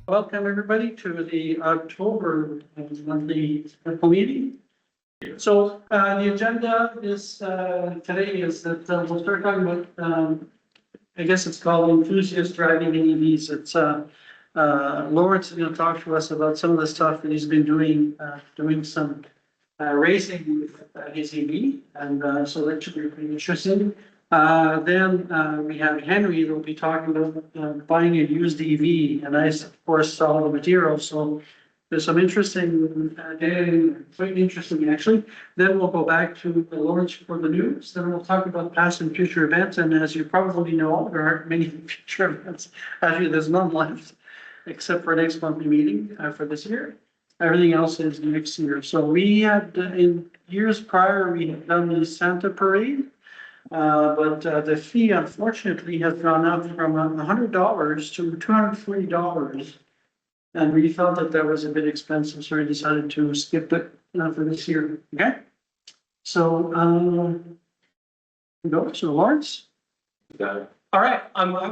Welcome, everybody, to the October monthly meeting. So the agenda is today is that we'll start talking about, I guess it's called enthusiast driving EVs. It's Lawrence is going to talk to us about some of the stuff that he's been doing, doing some racing with his EV, and so that should be pretty interesting. Then we have Henry that will be talking about buying a used EV, and I, of course, saw the material. So there's some interesting, quite interesting actually. Then we'll go back to Lawrence for the news. Then we'll talk about past and future events. And as you probably know, there aren't many future events. Actually, there's none left, except for next monthly meeting for this year. Everything else is next year. So we had in years prior, we had done the Santa Parade. But the fee unfortunately has gone up from $100 to $240. And we felt that that was a bit expensive, so we decided to skip it for this year. Okay. So, Lawrence. Got it. All right,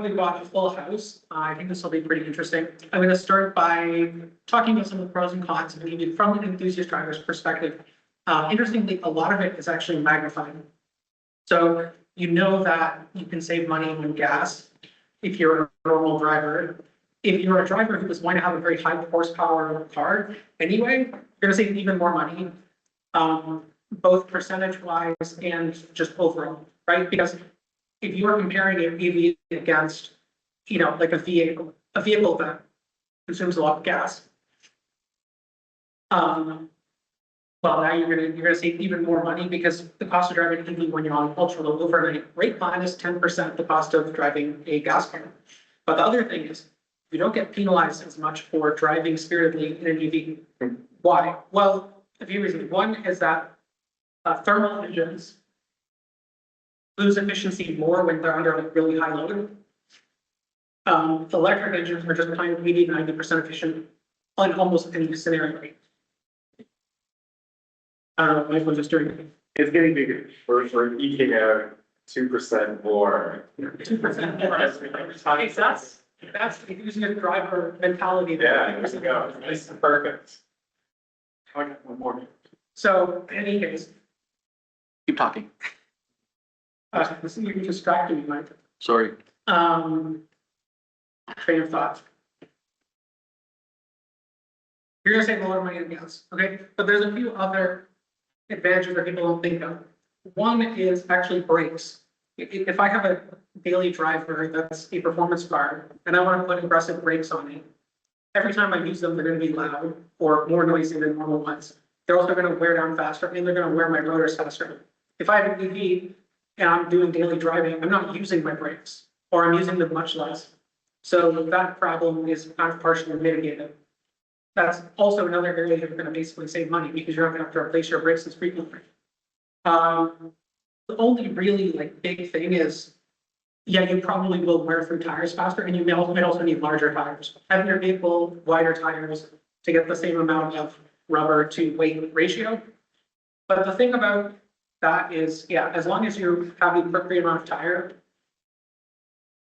we've got a full house. I think this will be pretty interesting. I'm going to start by talking about some of the pros and cons and maybe from an enthusiast driver's perspective. Interestingly, a lot of it is actually magnified. So you know that you can save money on gas if you're a normal driver. If you're a driver who is going to have a very high horsepower car anyway, you're going to save even more money, both percentage wise and just overall, right? Because if you're comparing an EV against, like a vehicle that consumes a lot of gas, well, now you're gonna save even more money because the cost of driving an EV when you're on an ultra low overnight rate plan is 10% the cost of driving a gas car. But the other thing is you don't get penalized as much for driving spiritedly in an EV. Why? Well, a few reasons. One is that thermal engines lose efficiency more when they're under like really high load. Electric engines are just kind of 80–90% efficient on almost any scenario. I don't know, Michael just doing it. It's getting bigger. We're eking out 2% more. 2% more. That's the enthusiast driver mentality. Yeah, there you go. It's perfect. I got one more. So in any case, Keep talking. you're distracting me, Mike. Sorry. Train of thought. You're gonna save a lot of money on gas, okay? But there's a few other advantages that people don't think of. One is actually brakes. If I have a daily driver that's a performance car and I want to put aggressive brakes on it, every time I use them, they're going to be loud or more noisy than normal ones. They're also going to wear down faster and they're going to wear my rotors faster. If I have an EV and I'm doing daily driving, I'm not using my brakes or I'm using them much less. So that problem is kind of partially mitigated. That's also another area you're going to basically save money because you're not going to have to replace your brakes as frequently. The only really big thing is, yeah, you probably will wear through tires faster, and you might also need larger tires. Having your vehicle wider tires to get the same amount of rubber to weight ratio. But the thing about that is, yeah, as long as you have the appropriate amount of tire,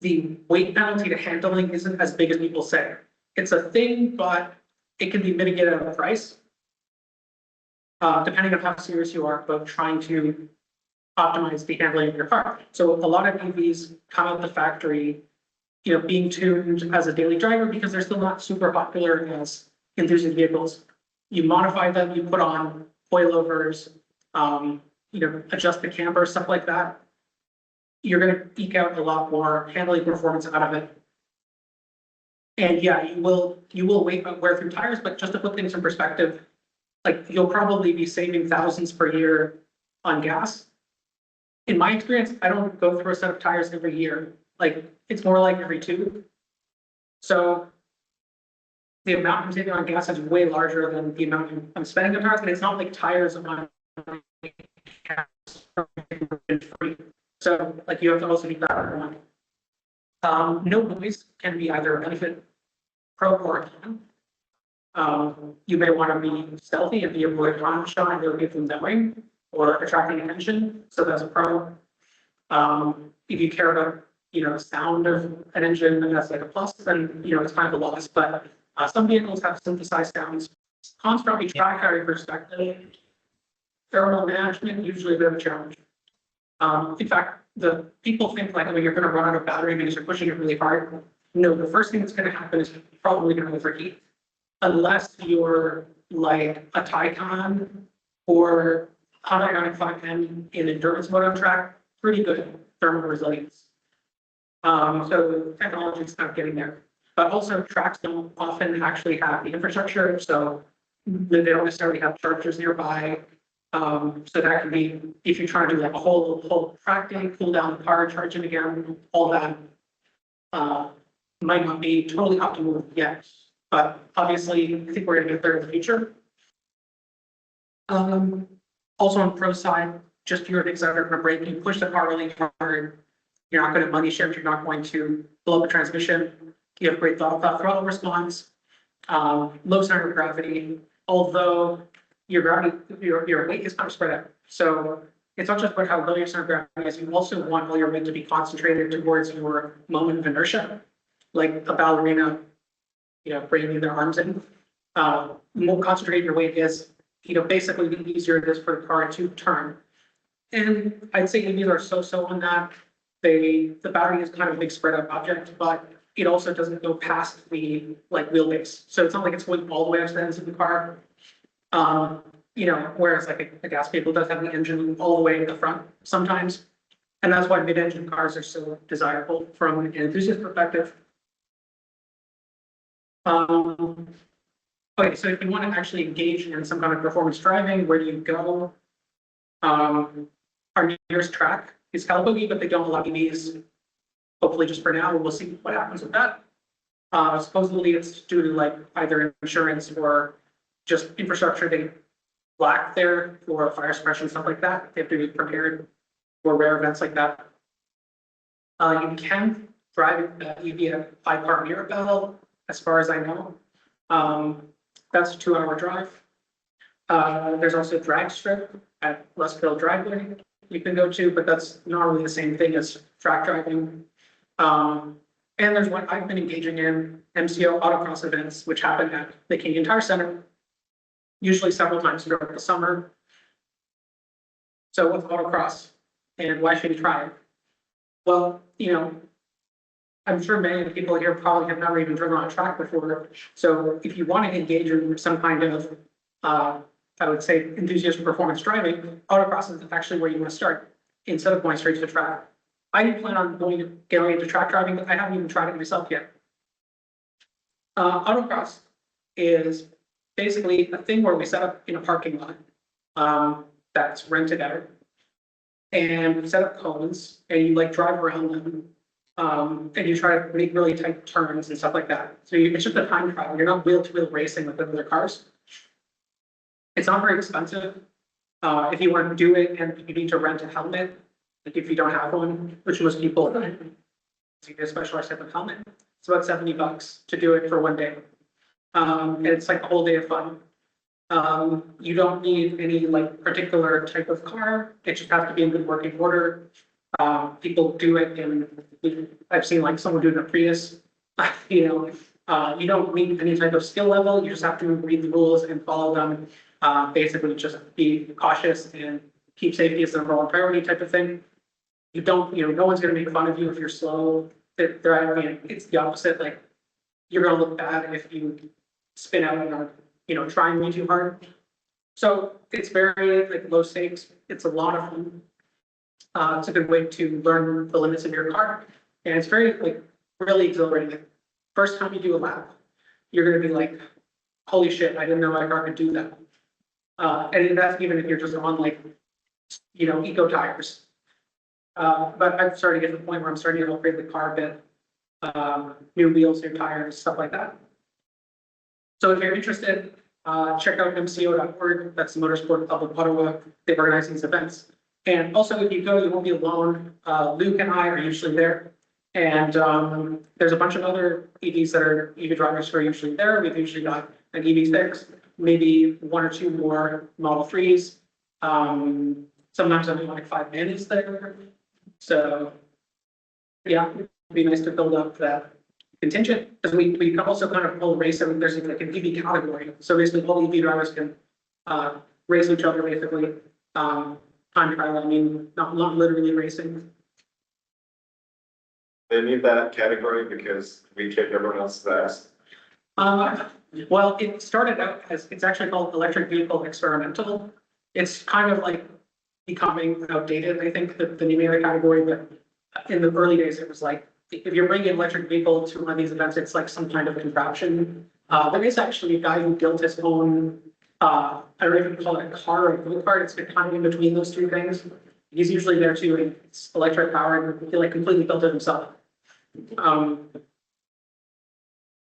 the weight penalty to handling isn't as big as people say. It's a thing, but it can be mitigated at a price, depending on how serious you are about trying to optimize the handling of your car. So a lot of EVs come out the factory, being tuned as a daily driver because they're still not super popular as enthusiast vehicles. You modify them, you put on coilovers, adjust the camber, stuff like that. You're going to eke out a lot more handling performance out of it. And yeah, you will wear through tires, but just to put things in perspective, you'll probably be saving thousands per year on gas. In my experience, I don't go through a set of tires every year. It's more like every 2. So the amount I'm saving on gas is way larger than the amount I'm spending on tires, and it's not like tires on free. So you have to also keep that in mind. No noise can be either a benefit, pro or a con. You may want to be stealthy and be avoid alarm shot or get them going or attracting attention. So that's a pro. If you care about sound of an engine, and that's a plus, then it's kind of a loss. But Some vehicles have synthesized sounds. Cons from a track carry perspective, thermal management usually a bit of a challenge. In fact, the people think like, oh, you're going to run out of battery because you're pushing it really hard. No, the first thing that's going to happen is probably going to overheat, unless you're like a Taycan or Honda Ioniq 5N in endurance mode on track. Pretty good thermal resilience. So technology is kind of getting there, but also tracks don't often actually have the infrastructure, so they don't necessarily have chargers nearby. So that can be, if you're trying to do like a whole track day, cool down the car, charge it again, all that. Might not be totally optimal yet, but obviously I think we're gonna get there in the future. Also on the pro side, just fewer things that are gonna break. You push the car really hard. You're not gonna money shift. You're not going to blow up a transmission. You have great throttle response, low center of gravity. Although your gravity, your weight is kind of spread out. So it's not just about how low your center of gravity is. You also want all your weight to be concentrated towards your moment of inertia, like a ballerina, bringing their arms in. The more concentrated your weight is, basically the easier it is for the car to turn. And I'd say EVs are so on that. The battery is kind of a big spread out object, but it also doesn't go past the wheelbase. So it's not like it's going all the way up to the ends of the car. Whereas like a gas vehicle does have the engine all the way in the front sometimes. And that's why mid-engine cars are so desirable from an enthusiast perspective. Okay, so if you want to actually engage in some kind of performance driving, where do you go? Our nearest track is Calabogie, but they don't allow EVs. Hopefully, just for now, we'll see what happens with that. Supposedly, it's due to like either insurance or just infrastructure they lack there for fire suppression, stuff like that. They have to be prepared for rare events like that. You can drive EV at High Park Mirabel, as far as I know. That's a 2-hour drive. There's also drag strip at Westville Driveway you can go to, but that's not really the same thing as track driving. And there's what I've been engaging in, MCO autocross events, which happen at the Canadian Tire Center, usually several times throughout the summer. So what's autocross and why should you try it? Well, I'm sure many of the people here probably have never even driven on a track before. So if you want to engage in some kind of, I would say, enthusiast performance driving, autocross is actually where you want to start instead of going straight to the track. I do plan on getting into track driving, but I haven't even tried it myself yet. Autocross is basically a thing where we set up in a parking lot that's rented out, and we set up cones, and you drive around them. And you try to make really tight turns and stuff like that. So it's just a time trial. You're not wheel-to-wheel racing with other cars. It's not very expensive. If you want to do it and you need to rent a helmet, like if you don't have one, which most people don't, so you get a specialized type of helmet. It's about $70 to do it for one day. And it's like a whole day of fun. You don't need any particular type of car. It just has to be in good working order. People do it and I've seen someone do it in a Prius. You don't need any type of skill level. You just have to read the rules and follow them. Basically just be cautious and keep safety as the number one priority type of thing. You don't, no one's going to make fun of you if you're slow. It's the opposite. You're going to look bad if you spin out and are, trying way too hard. So it's very low stakes. It's a lot of fun. It's a good way to learn the limits of your car. And it's very really exhilarating. First time you do a lap, you're going to be like, holy shit, I didn't know my car could do that. And that's even if you're just on eco tires. But I'm starting to get to the point where I'm starting to upgrade the car a bit, new wheels, new tires, stuff like that. So if you're interested, check out mco.org. That's the Motorsport Club of Ottawa. They organize these events. And also, if you go, you won't be alone. Luke and I are usually there. And there's a bunch of other EVs that are EV drivers who are usually there. We've usually got an EV6, maybe 1 or 2 more Model 3s. Sometimes only 5 minutes there. So, yeah, it'd be nice to build up that contingent, because we can also kind of pull race, and there's like an EV category, so basically all EV drivers can race each other basically, time trial, I mean, not literally racing. They need that category because we kick everyone else's ass. Well, it started out as, it's actually called electric vehicle experimental. It's kind of like becoming outdated, I think, the numeric category, but in the early days, it was like, if you're bringing an electric vehicle to one of these events, it's like some kind of contraption. There is actually a guy who built his own, I don't know if you can call it a car or a go-kart, it's kind of in between those two things. He's usually there too, and it's electric powered, he like completely built it himself.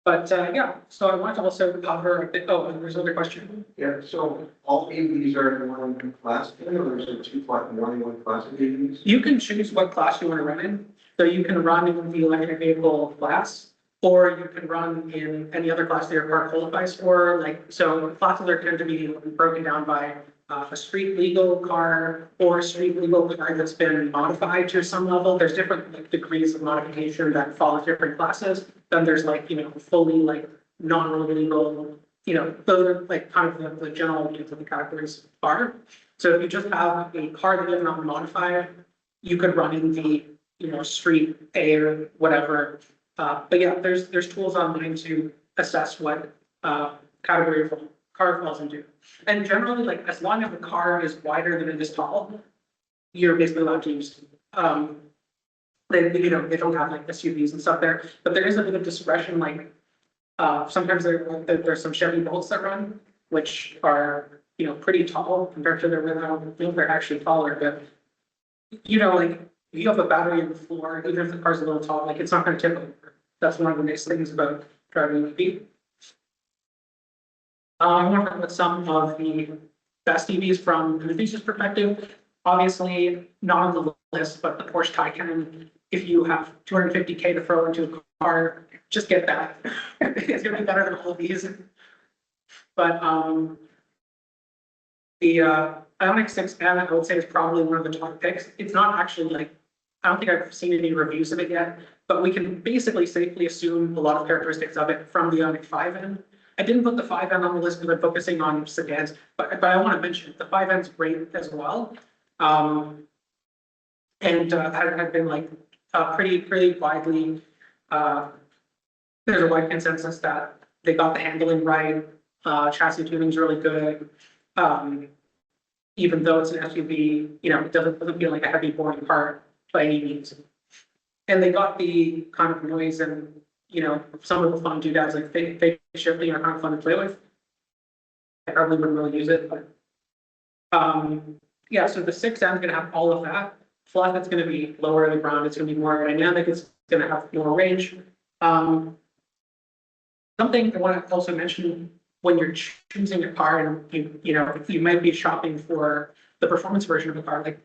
Yeah, so I wanted to also cover a bit, oh, and there's another question. Yeah, so all AVs are in one class, then, or is it two class, one class of AVs? You can choose what class you want to run in. So you can run in the electric vehicle class, or you can run in any other class that your car qualifies for. Like, so classes are tend to be broken down by a street legal car or a street legal car that's been modified to some level. There's different like degrees of modification that fall into different classes. Then there's like, you know, fully like non-legal, you know, those are like kind of the general names of the categories are. So if you just have a car that is not modified, you could run in the, you know, street A or whatever. But yeah, there's tools online to assess what category of car falls into. And generally, like as long as the car is wider than it is tall, you're basically allowed to use. They, you know, they don't have like SUVs and stuff there, but there is a bit of discretion. Like sometimes there's some Chevy Bolts that run, which are, you know, pretty tall compared to their I don't think they're actually taller, but you know, like if you have a battery on the floor, even if the car's a little tall, like it's not going to tip over. That's one of the nice things about driving an EV. I want to talk about some of the best EVs from an enthusiast perspective. Obviously, not on the list, but the Porsche Taycan. If you have 250K to throw into a car, just get that. It's going to be better than all of these. But the Ioniq 6N, I would say, is probably one of the top picks. It's not actually like, I don't think I've seen any reviews of it yet, but we can basically safely assume a lot of characteristics of it from the Ioniq 5N. I didn't put the 5N on the list because I'm focusing on sedans, but I want to mention the 5N is great as well. And had been like pretty widely, there's a wide consensus that they got the handling right, chassis tuning is really good. Even though it's an SUV, you know, it doesn't feel like a heavy boring car by any means. And they got the kind of noise and, you know, some of the fun doodads like fake shifting are kind of fun to play with. I probably wouldn't really use it, but yeah, so the 6N is going to have all of that. Flat, it's going to be lower to the ground, it's going to be more dynamic, it's going to have more range. Something I want to also mention when you're choosing a car and you know, you might be shopping for the performance version of a car, like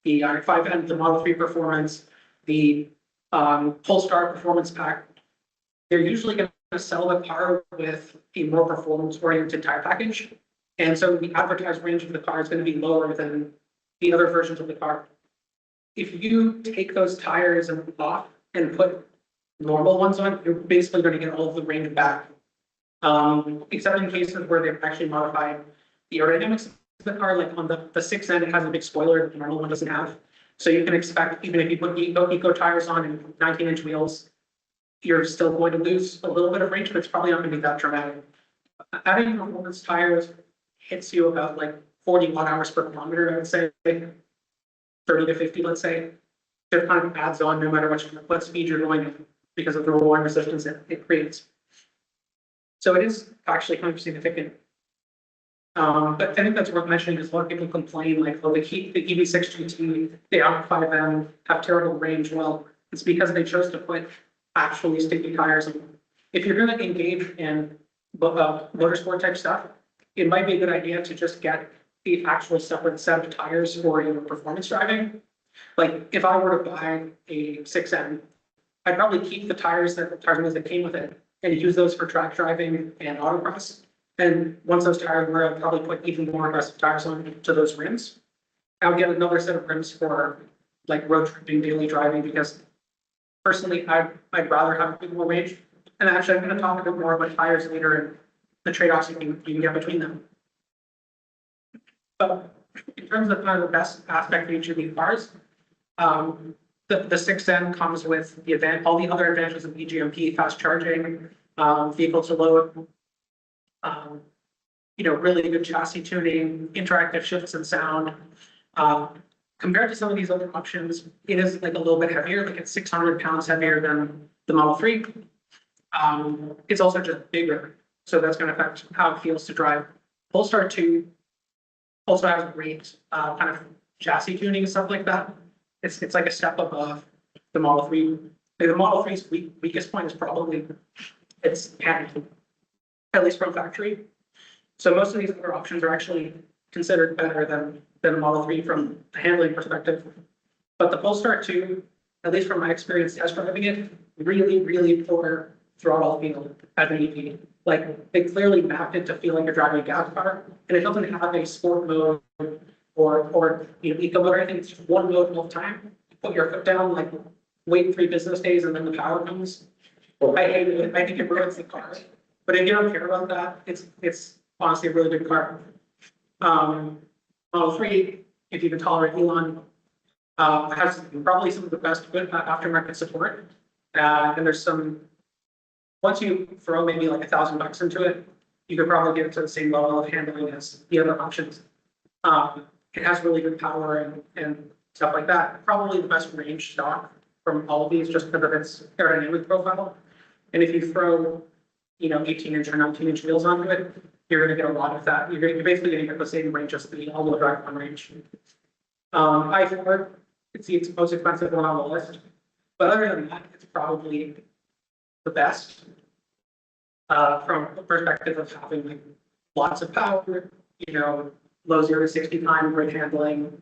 the Ioniq 5N, the Model 3 Performance, the Polestar Performance Pack, they're usually going to sell the car with a more performance-oriented tire package. And so the advertised range of the car is going to be lower than the other versions of the car. If you take those tires off and put normal ones on, you're basically going to get all of the range back. Except in cases where they've actually modified the aerodynamics of the car, like on the 6N, it has a big spoiler that the normal one doesn't have. So you can expect, even if you put eco tires on and 19-inch wheels, you're still going to lose a little bit of range, but it's probably not going to be that dramatic. Adding performance tires hits you about like 40 watt-hours per kilometer, I would say, 30 to 50, let's say. It kind of adds on no matter what speed you're going because of the rolling resistance it creates. So it is actually kind of significant. But I think that's worth mentioning because a lot of people complain like, oh, the EV6 GT, the Ioniq 5N have terrible range. Well, it's because they chose to put actually sticky tires on. If you're going to engage in motorsport type stuff, it might be a good idea to just get the actual separate set of tires for your performance driving. Like if I were to buy a 6N, I'd probably keep the tires that came with it and use those for track driving and autocross. And once those tires were, I'd probably put even more aggressive tires on to those rims. I would get another set of rims for like road tripping, daily driving, because personally, I'd rather have a bit more range. And actually, I'm gonna talk a bit more about tires later and the trade-offs you can get between them. But in terms of kind of the best aspect of each of these cars, the 6N comes with all the other advantages of eGMP, fast charging, vehicle to load, really good chassis tuning, interactive shifts and sound. Compared to some of these other options, it is like a little bit heavier, like it's 600 pounds heavier than the Model 3. It's also just bigger, so that's going to affect how it feels to drive. Polestar 2 also has great kind of chassis tuning and stuff like that. It's like a step above the Model 3. The Model 3's weakest point is probably its handling, at least from factory. So most of these other options are actually considered better than the Model 3 from a handling perspective. But the Polestar 2, at least from my experience test driving it, really, really poor throttle feel as an EV. Like they clearly mapped it to feel like you're driving a gas car, and it doesn't have a sport mode or eco mode or anything. It's just one mode all the time. You put your foot down, like wait 3 business days, and then the power comes. I hate it. I think it ruins the car. But if you don't care about that, it's honestly a really good car. Model 3, if you can tolerate Elon, has probably some of the best aftermarket support. And there's once you throw maybe like $1,000 into it, you could probably get it to the same level of handling as the other options. It has really good power and stuff like that. Probably the best range stock from all of these just because of its aerodynamic profile. And if you throw, 18-inch or 19-inch wheels onto it, you're going to get a lot of that. You're basically going to get the same range as the all-wheel drive one range. i4, it's the most expensive one on the list. But other than that, it's probably the best from the perspective of having like lots of power, low 0 to 60 time, great handling.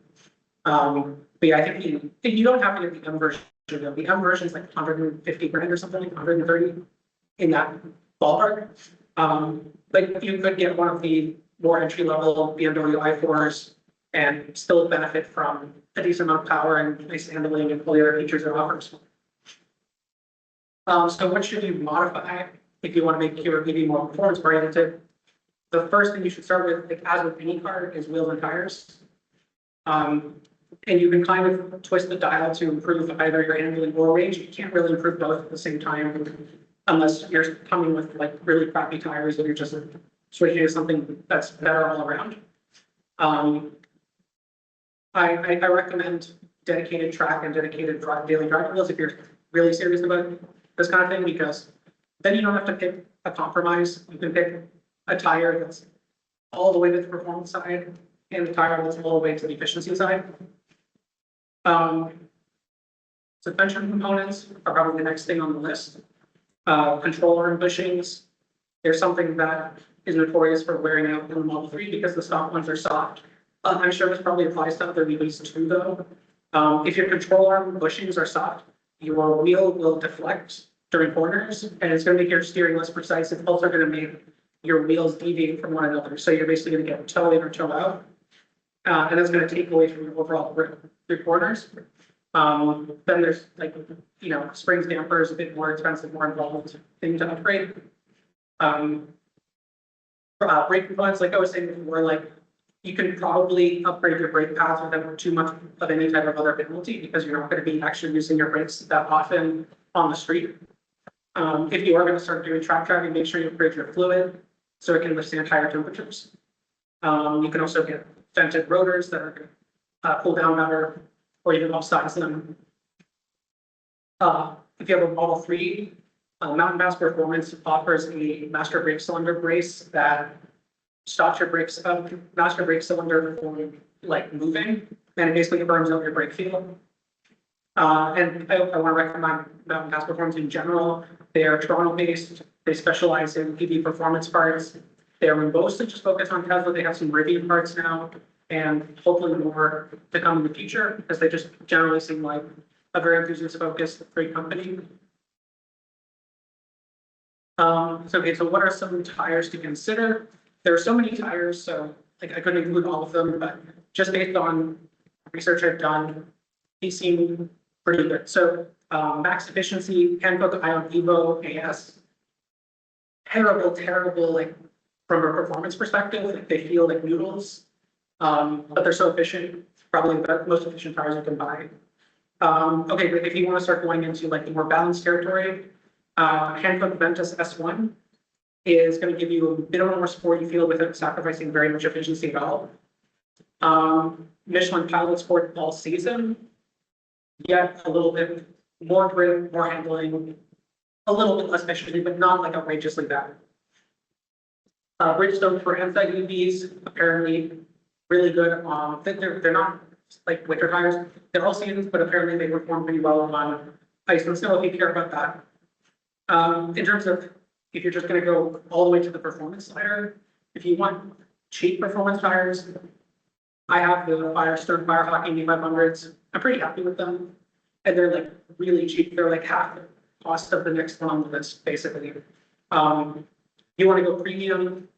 But yeah, I think you don't have to get the M version. The M version is like 150 grand or something, like 130 in that ballpark. But you could get one of the more entry level BMW i4s and still benefit from a decent amount of power and nice handling and all the other features it offers. So what should you modify if you want to make your EV more performance oriented? The first thing you should start with, like as with any car, is wheels and tires. And you can kind of twist the dial to improve either your handling or range. You can't really improve both at the same time unless you're coming with like really crappy tires and you're just switching to something that's better all around. I recommend dedicated track and dedicated daily driving wheels if you're really serious about this kind of thing, because then you don't have to pick a compromise. You can pick a tire that's all the way to the performance side and the tire that's all the way to the efficiency side. Suspension components are probably the next thing on the list. Controller and bushings. There's something that is notorious for wearing out in the Model 3 because the stock ones are soft. I'm sure this probably applies to other EVs too, though. If your controller and bushings are soft, your wheel will deflect during corners, and it's going to make your steering less precise. It's also going to make your wheels deviate from one another. So you're basically going to get toe in or toe out. And that's going to take away from your overall grip through corners. Then there's like, springs, dampers, a bit more expensive, more involved thing to upgrade. Brake components, like I was saying before, like you can probably upgrade your brake pads without too much of any type of other penalty because you're not going to be actually using your brakes that often on the street. If you are going to start doing track driving, make sure you upgrade your fluid so it can withstand higher temperatures. You can also get vented rotors that are going to cool down better, or even upsize them. If you have a Model 3, Mountain Mass Performance offers a master brake cylinder brace that stops your brakes master brake cylinder from like moving, and it basically burns out your brake field. And I want to recommend Mountain Mass Performance in general. They are Toronto-based. They specialize in EV performance parts. They're mostly just focused on Tesla. They have some Rivian parts now, and hopefully more to come in the future, because they just generally seem like a very enthusiast-focused, great company. So what are some tires to consider? There are so many tires, so like I couldn't include all of them, but just based on research I've done, these seem pretty good. So max efficiency, Hankook Ion Evo AS terrible, like, from a performance perspective, like, they feel like noodles. But they're so efficient, probably the most efficient tires you can buy. Okay, but if you want to start going into like the more balanced territory, Hankook Ventus S1 is going to give you a bit of a more sporty feel without sacrificing very much efficiency at all. Michelin Pilot Sport All Season, yet a little bit more grip, more handling, a little bit less efficiency, but not like outrageously bad. Bridgestone for MSAG EVs, apparently really good. They're not like winter tires, they're all seasons, but apparently they perform pretty well on ice and snow if you care about that. In terms of if you're just gonna go all the way to the performance tire, if you want cheap performance tires, I have the Firestone Firehawk 8500s. I'm pretty happy with them. And they're like really cheap. They're like half the cost of the next one on the list, basically. You want to go premium,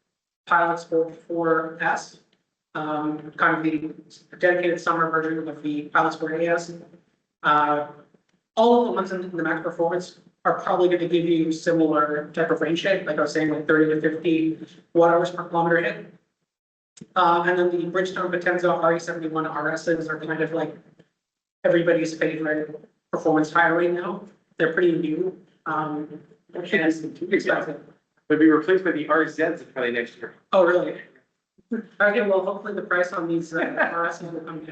Pilot Sport 4S, kind of the dedicated summer version of the Pilot Sport AS. All of the ones in the max performance are probably going to give you similar type of range shape, like I was saying, like 30 to 50 watt-hours per kilometer hit. And then the Bridgestone Potenza RE71 RSs are kind of like everybody's favorite performance tire right now. They're pretty new. And expensive. Would be replaced by the RZs probably next year. Oh, really? Okay, well, hopefully the price on these RSs will come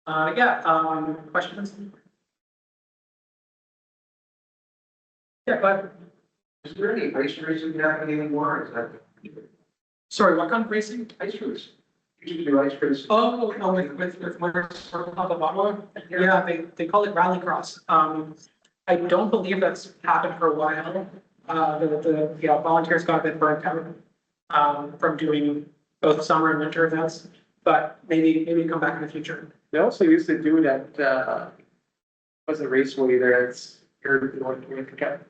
down. Questions? Yeah, but, Is there any ice racing happening anymore? Is that sorry, what kind of racing? ice race? You can do ice racing. Oh, no, with top of Ottawa? Yeah, they call it rallycross. I don't believe that's happened for a while. Volunteers got a bit burnt out, from doing both summer and winter events, but maybe come back in the future. They also used to do it at, was it Raceway there, it's here, North Quebec.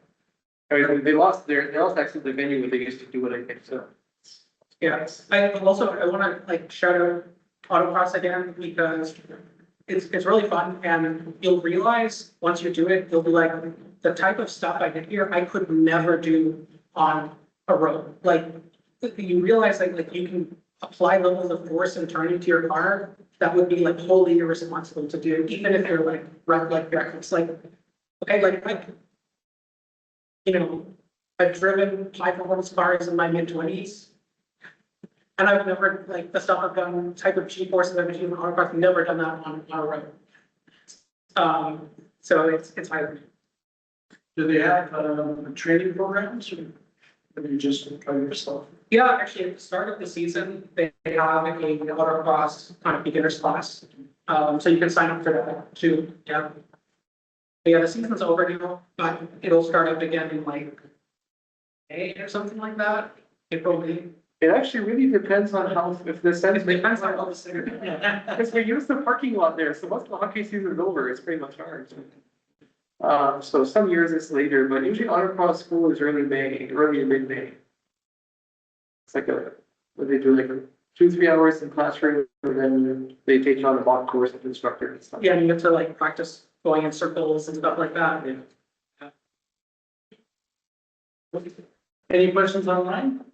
I mean, they lost actually the venue where they used to do it, I think, so. Yeah, I want to like shout out autocross again because it's really fun and you'll realize once you do it, you'll be like, the type of stuff I did here, I could never do on a road. Like you realize like you can apply levels of force and turning to your car that would be like wholly irresponsible to do, even if you're like reckless. Like, okay, like you know, I've driven high performance cars in my mid-20s. And I've never, like, the stuff I've done, type of G-forces I've achieved in autocross, I've never done that on a road. So it's hard. Do they have, training programs or you just try yourself? Yeah, actually, at the start of the season, they have a autocross kind of beginner's class. So you can sign up for that too, yeah. But yeah, the season's over now, but it'll start up again in like May or something like that, April, May. It actually really depends on how, if the sense. It depends on how the city. Because we use the parking lot there, so once the hockey season is over, it's pretty much ours. So some years it's later, but usually autocross school is early to mid-May. It's like where they do like 2-3 hours in classroom, and then they take you on a mock course with instructor and stuff. Yeah, and you have to like practice going in circles and stuff like that. Yeah. Any questions online?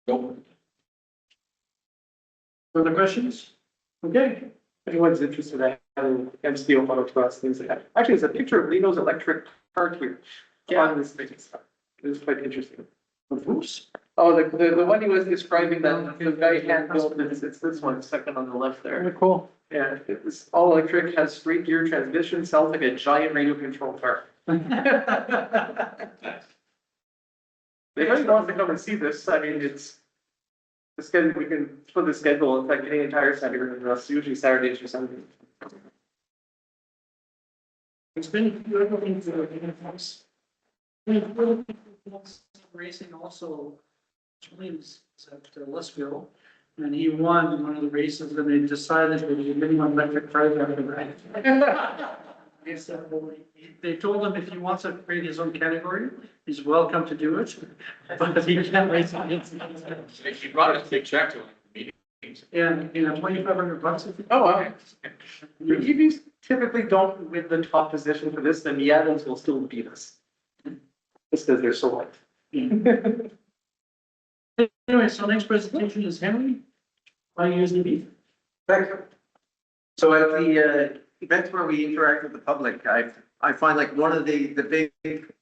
Nope. Further questions? Okay. If anyone's interested in MCO autocross, things like that. Actually, there's a picture of Lino's electric car here. On this thing. It was quite interesting. Oops. Oh, the one he was describing that the guy hand built, it's this one, second on the left there. Very cool. Yeah, it's all electric, has straight gear transmission, sounds like a giant radio control car. If anyone wants to come and see this, I mean, it's the schedule, we can put the schedule, it's like Canadian Tire Center, and it's usually Saturdays or Sundays. It's been looking for uniforms. Racing also twins at Westville, and he won one of the races, and they decided that he didn't want electric cars after that. They told him if he wants to create his own category, he's welcome to do it, but he can't race against. He brought us a big check to him. Yeah, $2,500. Oh, wow. The EVs, typically don't win the top position for this, then the add-ons will still beat us. Just because they're so light. Anyway, so next presentation is Henry. Why use the beef? Thank you. So at the events where we interact with the public, I find like one of the big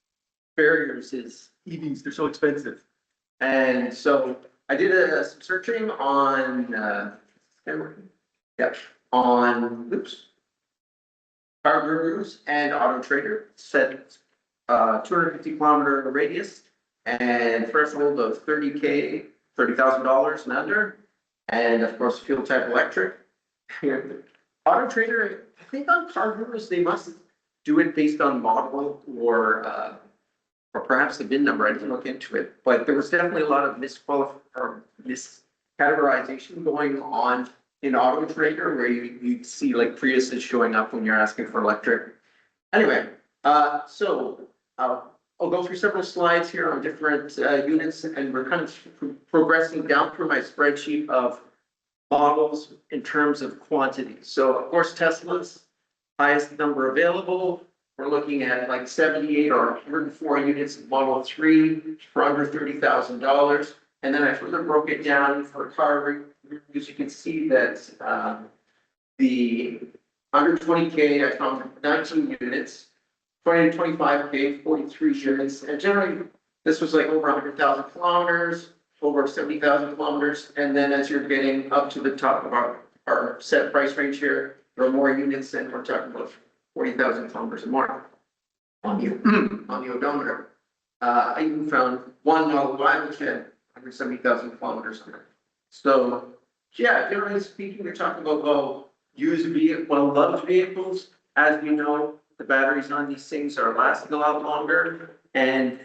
barriers is EVs, they're so expensive. And so I did some searching on, Car Gurus and Auto Trader, set 250-kilometer radius and threshold of $30,000 and under. And of course, fuel type electric. Auto Trader, I think on Car Gurus, they must do it based on model or perhaps the VIN number. I didn't look into it, but there was definitely a lot of miscategorization going on in Auto Trader, where you see like Priuses showing up when you're asking for electric. Anyway, so I'll go through several slides here on different units, and we're kind of progressing down through my spreadsheet of models in terms of quantity. So of course, Tesla's highest number available. We're looking at like 78 or 104 units of Model 3 for under $30,000. And then I further broke it down for car reviews. You can see that the under 20K, I found 19 units, 20 to 25K, 43 units. And generally, this was like over 100,000 kilometers, over 70,000 kilometers. And then as you're getting up to the top of our set price range here, there are more units, and we're talking about 40,000 kilometers and more on the odometer. I even found one Model Y which had 170,000 kilometers on it. So yeah, generally speaking, we're talking about loved vehicles. As we know, the batteries on these things are lasting a lot longer, and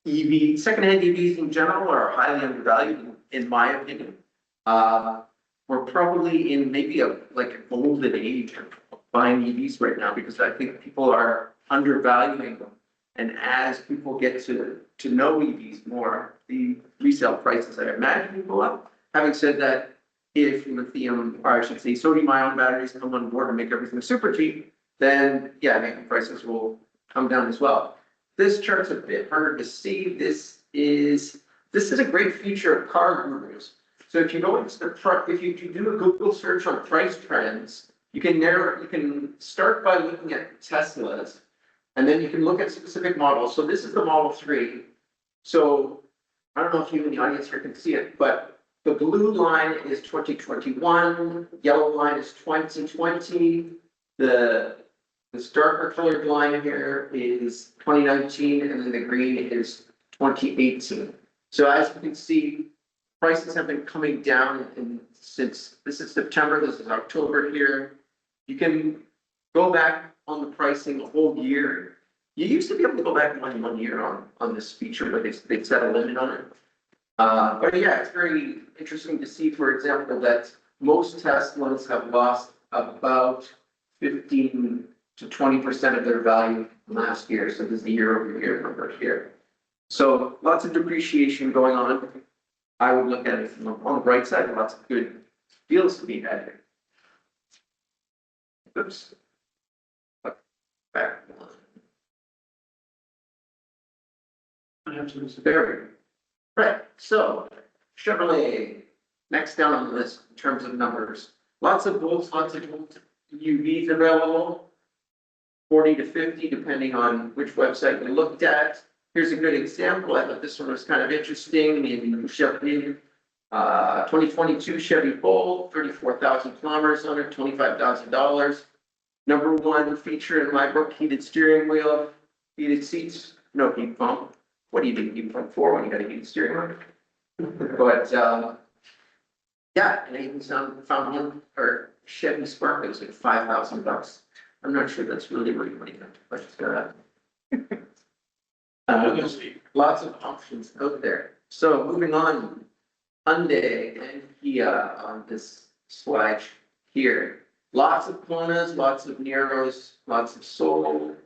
secondhand EVs in general are highly undervalued, in my opinion. We're probably in maybe a golden age of buying EVs right now, because I think people are undervaluing them. And as people get to know EVs more, the resale prices, I imagine, will go up. Having said that, if lithium, or I should say sodium-ion batteries come on board and make everything super cheap, then yeah, maybe prices will come down as well. This chart's a bit harder to see. This is a great feature of Car Gurus. So if you go into the truck, if you do a Google search on price trends, you can start by looking at Teslas, and then you can look at specific models. So this is the Model 3. So I don't know if you in the audience here can see it, but the blue line is 2021, yellow line is 2020, the darker colored line here is 2019, and then the green is 2018. So as you can see, prices have been coming down since this is September, this is October here. You can go back on the pricing a whole year. You used to be able to go back one year on this feature, but they've set a limit on it. But yeah, it's very interesting to see, for example, that most Teslas have lost about 15 to 20% of their value last year. So this is the year-over-year number here. So lots of depreciation going on. I would look at it on the bright side, lots of good deals to be had here. Oops. Back. There. Right, so Chevrolet, next down on the list in terms of numbers. Lots of Volts, lots of UVs available. 40 to 50, depending on which website you looked at. Here's a good example. I thought this one was kind of interesting. In Chevy, 2022 Chevy Bolt, 34,000 kilometers on it, $25,000. Number one feature in my book: heated steering wheel, heated seats, no heat pump. What do you need heat pump for when you got a heated steering wheel? But yeah, and I even found one or Chevy Spark that was like $5,000. I'm not sure that's really what you want, but lots of options out there. So moving on, Hyundai and Kia on this slide here. Lots of Konas, lots of Neros, lots of Soul,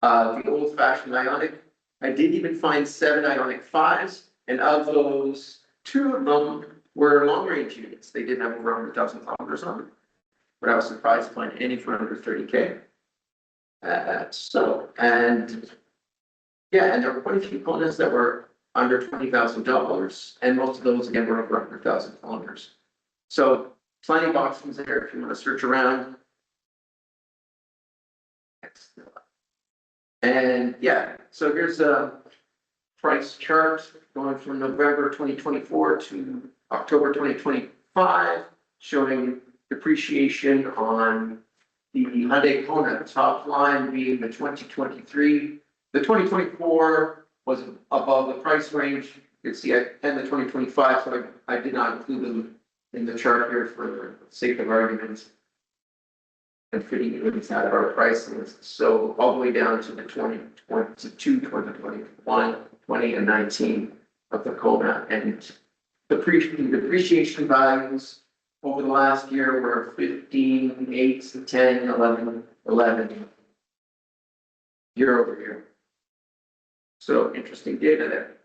the old-fashioned Ioniq. I did even find 7 Ioniq 5s, and of those, 2 of them were long-range units. They did have over 100,000 kilometers on them. but I was surprised to find any for under 30K. And yeah, and there were quite a few Konas that were under $20,000, and most of those again were over 100,000 kilometers. So plenty of options there if you want to search around. And yeah, so here's a price chart going from November 2024 to October 2025, showing depreciation on the Hyundai Kona, top line being the 2023. The 2024 was above the price range. You can see and the 2025, so I did not include them in the chart here for the sake of argument and fitting it inside of our price list. So all the way down to the 2022, 2021, 20 and 19 of the Kona, and the depreciation values over the last year were 15, 8, 10, 11, 11 year over year. So interesting data there.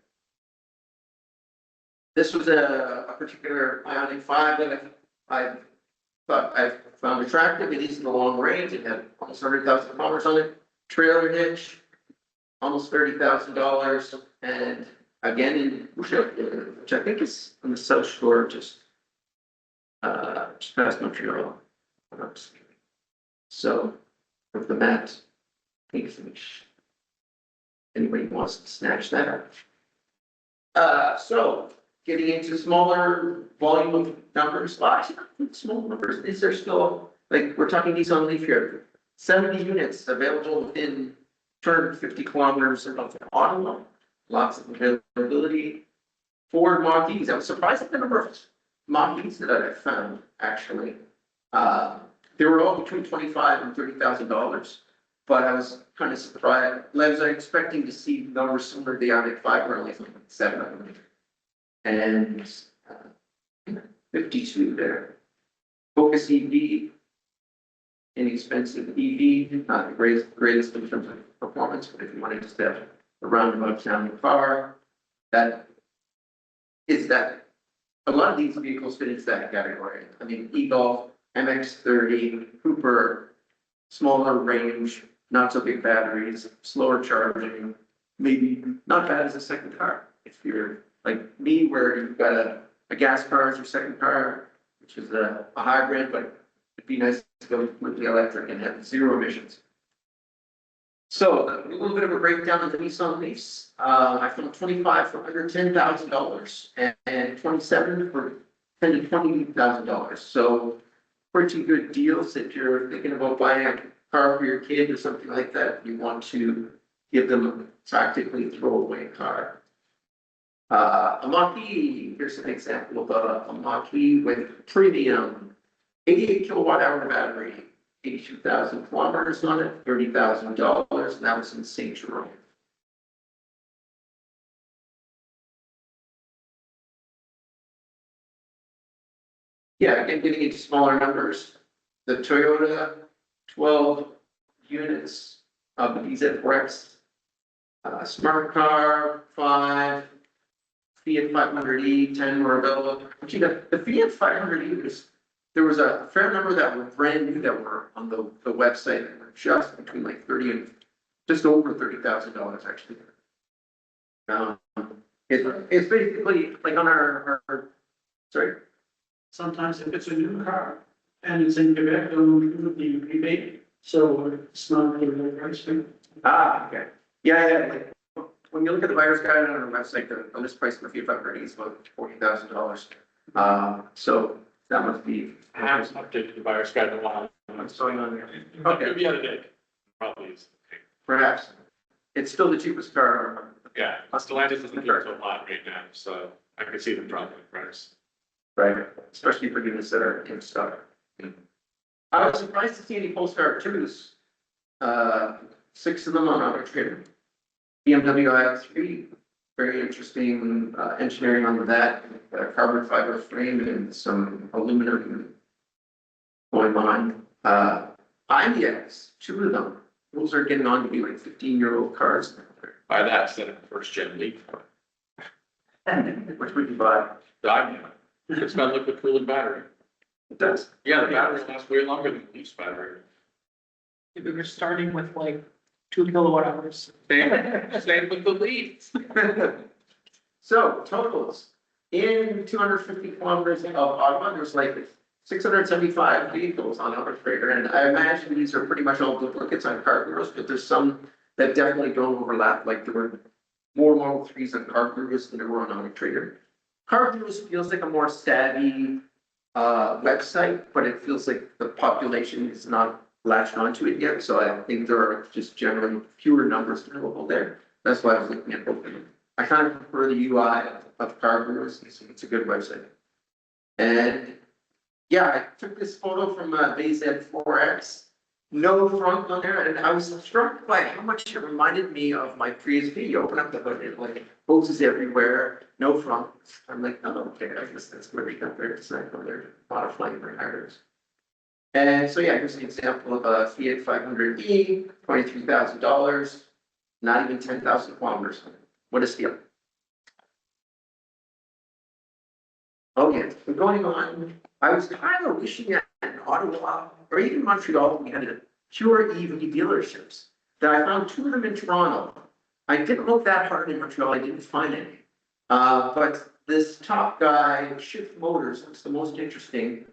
This was a particular Ioniq 5 that I thought I found attractive. It is in the long range. It had almost 100,000 kilometers on it. Trailer hitch, almost $30,000. And again, in which I think is on the South Shore, just past Montreal. So with the mat, anybody wants to snatch that up. So getting into smaller volume of numbers, well, actually, not small numbers. Is there still, like, we're talking Nissan Leaf here, 70 units available within 250 kilometers of Ottawa. Lots of availability. Ford Mach-E's. I was surprised at the number of Mach-E's that I found, actually. They were all between $25,000 and $30,000, but I was kind of surprised. I was expecting to see numbers similar to the Ioniq 5, where only 700 and 52 there. Focus EV, inexpensive EV, not the greatest in terms of performance, but if you wanted to step a roundabout sounding car, that is that. A lot of these vehicles fit into that category. I mean, e-Golf, MX-30, Cooper, smaller range, not so big batteries, slower charging, maybe not bad as a second car. If you're like me, where you've got a gas car as your second car, which is a hybrid, but it'd be nice to go completely electric and have zero emissions. So a little bit of a breakdown of the Nissan Leafs. I found 25 for under $10,000 and 27 for $10,000 to $20,000. So pretty good deals if you're thinking about buying a car for your kid or something like that. You want to give them a practically throwaway car. A Mach-E, here's an example of a Mach-E with premium 88 kilowatt hour battery, 82,000 kilometers on it, $30,000, and that was in St. Jerome. Yeah, again, getting into smaller numbers, the Toyota 12 units of the BZ4X, Smart Car 5, Fiat 500e, 10 were available. Actually, the Fiat 500e there was a fair number that were brand new that were on the website that were just between like 30 and just over $30,000 actually. It's basically like on our sorry. Sometimes if it's a new car and it's in Quebec, they'll include the rebate, so it's not the real price. Okay. Yeah, like when you look at the buyer's guide on our website, the list price for the Fiat 500 is about $40,000. So that must be. I haven't updated the buyer's guide in a while. What's going on there? Okay. Maybe out of date. Probably is. Perhaps. It's still the cheapest car. Yeah, Stellantis isn't doing so hot right now, so I can see them dropping the price. Right, especially for units that are in stock. I was surprised to see any Polestar 2s. 6 of them on Auto Trader. BMW i3, very interesting engineering on that, carbon fiber frame and some aluminum going on. IBX, 2 of them. Those are getting on to be like 15-year-old cars. Buy that instead of first gen Leaf. Which would you buy? It's got liquid cooling battery. It does. Yeah, the batteries last way longer than the Leafs battery. If we were starting with like 2 kWh. Same with the Leafs. So totals, in 250 kilometers of Ottawa, there's like 675 vehicles on Auto Trader, and I imagine these are pretty much all duplicates on car gurus, but there's some that definitely don't overlap, like there were more Model 3s on car gurus than there were on Auto Trader. Car gurus feels like a more savvy website, but it feels like the population is not latched onto it yet, so I think there are just generally fewer numbers available there. That's why I was looking at both of them. I kind of prefer the UI of car gurus. It's a good website. And yeah, I took this photo from BZ4X. No front on there, and I was struck by how much it reminded me of my Prius V. You open up the hood, it like hoses everywhere, no front. I'm like, oh, okay, I guess that's where they got their design from. They're modifying their tires. And so yeah, here's an example of a Fiat 500e, $23,000, not even 10,000 kilometers. What a steal. Oh yeah, we're going on. I was kind of wishing that in Ottawa or even Montreal, we had a pure EV dealerships. That I found 2 of them in Toronto. I didn't look that hard in Montreal, I didn't find any. But this top guy, Shift Motors, looks the most interesting.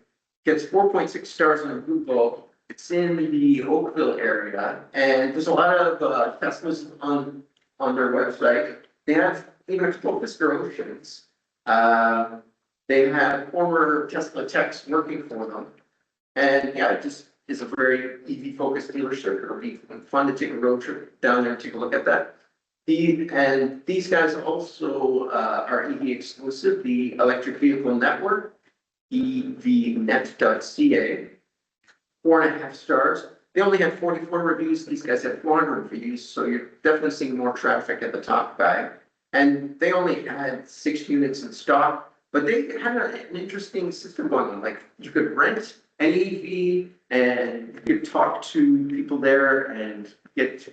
Gets 4.6 stars on Google. It's in the Oakville area, and there's a lot of Teslas on their website. They have even focus promotions. They have former Tesla techs working for them. And yeah, it just is a very EV focused dealership. It'll be fun to take a road trip down there and take a look at that. And these guys also are EV exclusive, the Electric Vehicle Network, evnet.ca, 4.5 stars. They only had 44 reviews. These guys had 400 reviews. So you're definitely seeing more traffic at the top guy. And they only had 6 units in stock, but they had an interesting system going on. Like you could rent an EV and you could talk to people there and get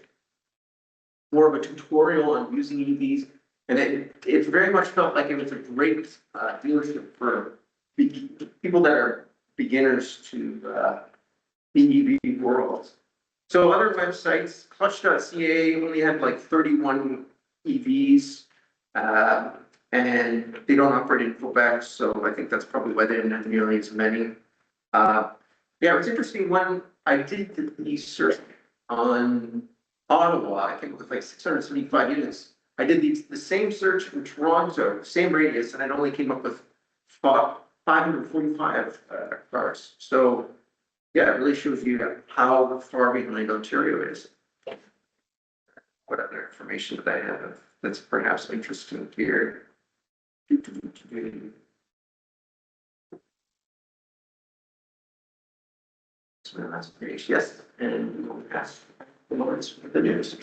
more of a tutorial on using EVs. And it very much felt like it was a great dealership for people that are beginners to the EV world. So other websites, clutch.ca only had like 31 EVs, and they don't operate in Quebec, so I think that's probably why they didn't have nearly as many. Yeah, it was interesting when I did the research on Ottawa, I think with like 675 units. I did the same search in Toronto, same radius, and it only came up with 545 cars. So yeah, it really shows you how far behind Ontario is. What other information did I have that's perhaps interesting here? So my last page, yes, and we'll pass the Lawrence with the news.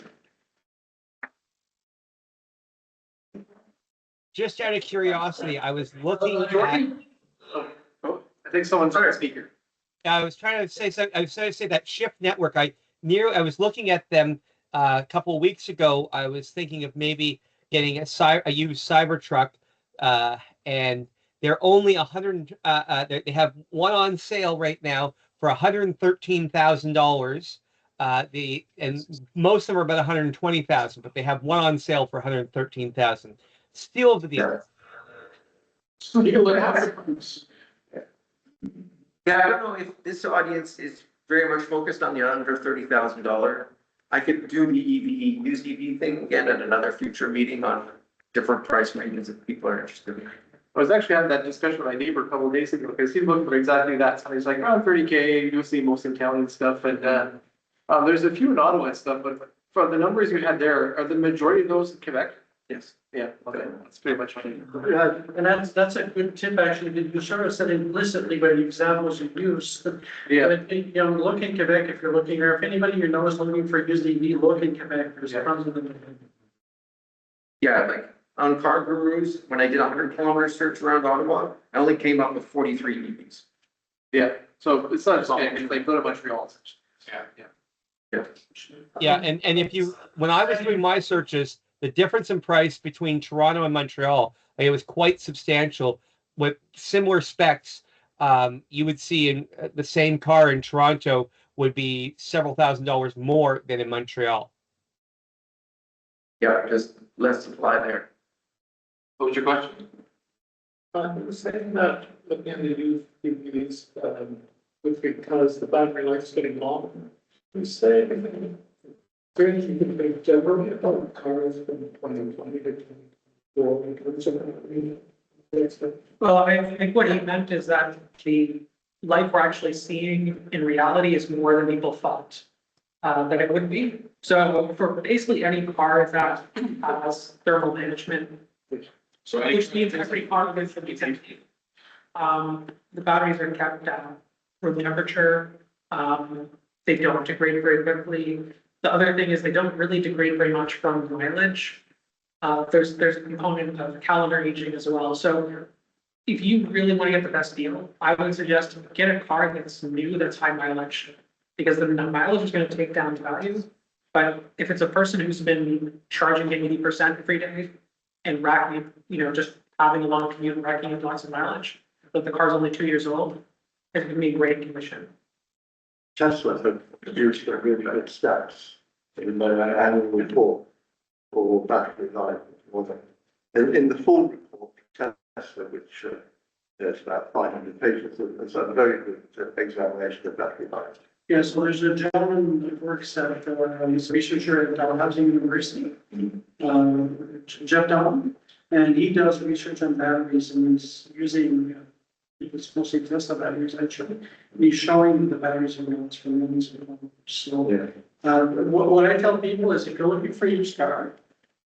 Just out of curiosity, I was looking at, Oh, I think someone's on speaker. I was trying to say, I was trying to say that Shift Network, I was looking at them a couple of weeks ago. I was thinking of maybe getting a used Cybertruck, and they're only 100, they have one on sale right now for $113,000. And most of them are about 120,000, but they have one on sale for 113,000. Steal of the deal. Yeah, I don't know if this audience is very much focused on the under $30,000. I could do the used EV thing again at another future meeting on different price ranges if people are interested. I was actually having that discussion with my neighbor a couple of days ago because he's looking for exactly that. So he's like around 30K, mostly most in county and stuff. And there's a few in Ottawa and stuff, but for the numbers you had there, are the majority of those in Quebec? Yes. Yeah, okay, that's pretty much what I need. Yeah, and that's a good tip, actually, that you sort of said implicitly by the examples you used. Yeah. But, you know, look in Quebec if you're looking, or if anybody you know is looking for used EV, look in Quebec, there's tons of them. Yeah, like on Car Gurus, when I did a 100-kilometer search around Ottawa, I only came up with 43 EVs. Yeah, so it's not just big, like go to Montreal. Yeah, and if you, when I was doing my searches, the difference in price between Toronto and Montreal, like, it was quite substantial with similar specs. you would see in the same car in Toronto would be several $1,000s more than in Montreal. Yeah, just less supply there. What was your question? I was saying that looking at the youth EVs, with because the battery life's getting longer. We say anything. Generally about cars from 2020 to 2024 in terms of. Well, I think what he meant is that the life we're actually seeing in reality is more than people thought that it would be. So for basically any car that has thermal management, So which means every car with the batteries are kept down room temperature. They don't degrade very quickly. The other thing is they don't really degrade very much from mileage. There's a component of calendar aging as well. So if you really want to get the best deal, I would suggest get a car that's new, that's high mileage, because the mileage is going to take down value. But if it's a person who's been charging 80% every day and racking, just having a long commute and racking up lots of mileage, but the car's only 2 years old, it's going to be in great condition. Tesla have produced a really good stats in their annual report for battery life. In the full report, Tesla, which there's about 500 pages, it's a very good examination of battery life. Yeah, so there's a gentleman that works at, he's a researcher at Dalhousie University, Jeff Down, and he does research on batteries and he's using, it's mostly Tesla batteries actually. He's showing the batteries amounts from millions of dollars. So, what I tell people is if you're looking for a used car,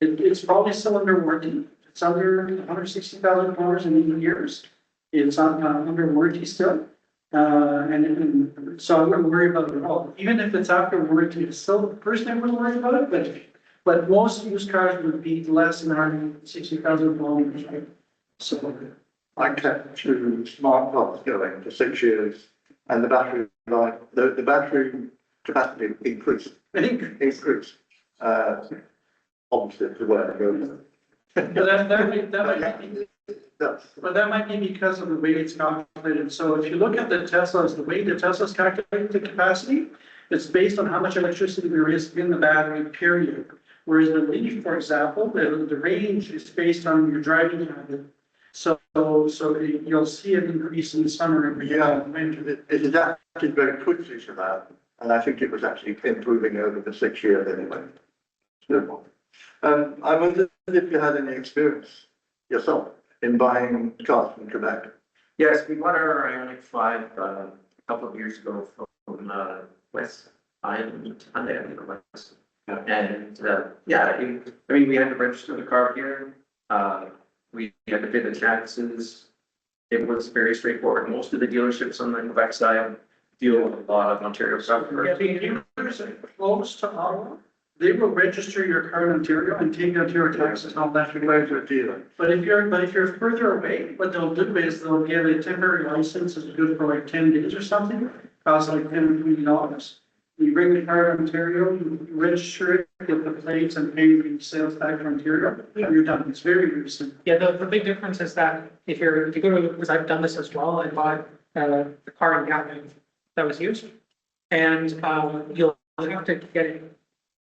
it's probably still under warranty. It's under $160,000 in 8 years. It's under warranty still. And so I wouldn't worry about it at all. Even if it's after warranty, it's still, personally, I wouldn't worry about it, but most used cars would be less than $160,000, right? So. I kept two smart cars going for 6 years and the battery life, the battery capacity increased. Increased. Opposite to where I go. But that might be because of the way it's calculated. So if you look at the Teslas, the way the Teslas calculate the capacity, it's based on how much electricity there is in the battery, period. Whereas the Leaf, for example, the range is based on your driving habit. So you'll see it increase in the summer and winter. It adapted very quickly to that, and I think it was actually improving over the 6 years anyway. I wondered if you had any experience yourself in buying cars from Quebec. Yes, we bought our Ioniq 5 a couple of years ago from West Island, Hyundai, I think it was. Yeah. And I mean, we had to register the car here. We had to pay the taxes. It was very straightforward. Most of the dealerships on the Quebec side deal with a lot of Ontario stuff. Yeah, the dealers are close to Ottawa. They will register your car in Ontario and take out your taxes and all that. To a dealer. But if you're further away, what they'll do is they'll give a temporary license that's good for like 10 days or something, costs like $10 or $20. You bring the car to Ontario, you register it, get the plates and pay the sales tax for Ontario, you're done. It's very, very simple. Yeah, the big difference is that if you go to, because I've done this as well, I bought the car in Gatineau that was used. And you'll have to get it.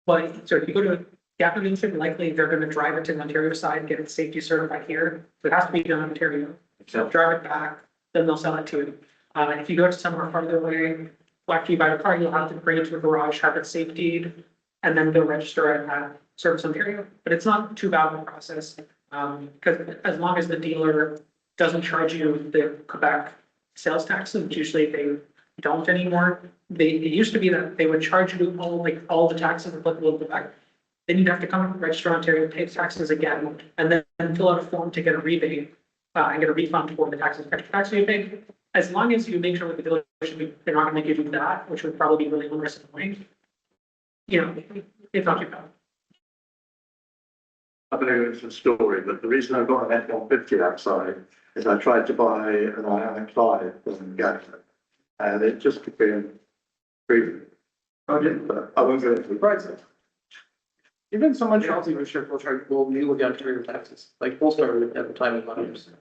But so if you go to Gatineau dealership, likely they're going to drive it to the Ontario side, get it safety certified here. So it has to be done in Ontario. So drive it back, then they'll sell it to you. If you go to somewhere farther away, after you buy the car, you'll have to bring it to a garage, have it safetied, and then they'll register it at Service Ontario. But it's not too bad of a process, because as long as the dealer doesn't charge you the Quebec sales taxes, which usually they don't anymore. It used to be that they would charge you all the taxes applicable in Quebec. Then you'd have to come and register Ontario, pay taxes again, and then fill out a form to get a rebate and get a refund for the extra taxes you paid. As long as you make sure with the dealership, they're not going to make you do that, which would probably be really onerous and annoying. It's not too bad. I believe it's a story, but the reason I've got an F-150 outside is I tried to buy an Ioniq 5 from Gatineau, and it just became free. But I won't go into the prices. Even so much else dealership will deal with the Ontario taxes, like we'll start at the time of buyers.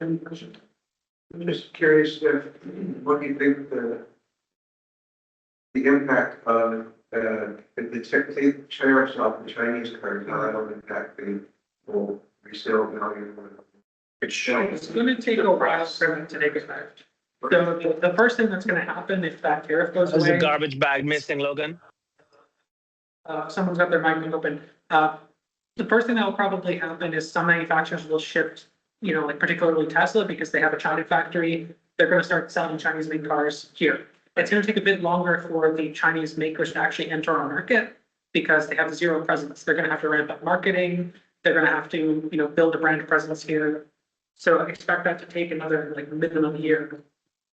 Any question? I'm just curious if, what do you think the impact of, if the take tariffs off the Chinese cars, how that'll impact the whole resale value? It's gonna take a while for them to take effect. So the first thing that's gonna happen if that tariff goes Is the away, garbage bag missing, Logan? someone's got their mic open. The first thing that will probably happen is some manufacturers will shift, you know, like particularly Tesla, because they have a China factory, they're gonna start selling Chinese made cars here. It's gonna take a bit longer for the Chinese makers to actually enter our market because they have zero presence. They're gonna have to ramp up marketing, they're gonna have to, you know, build a brand presence here. So I expect that to take another like minimum year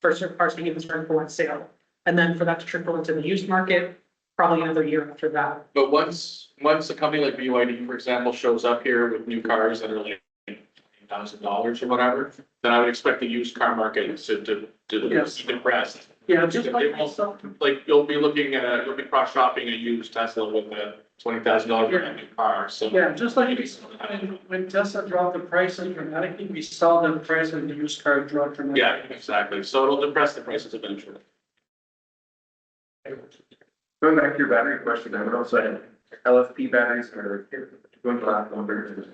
for certain parts to even start going on sale. And then for that to trickle into the used market, probably another year after that. But once a company like BYD, for example, shows up here with new cars that are like $1,000 or whatever, then I would expect the used car market to Yes. be depressed. Yeah, just It like, won't- so, Like, you'll be looking at, you'll be cross shopping a used Tesla with a $20,000 brand new car, so. yeah, just like we saw when Tesla dropped the prices dramatically, we saw the price of the used car drop dramatically. Yeah, exactly. So it'll depress the prices eventually. Going back to your battery question, I would also add LFP batteries are going to last longer.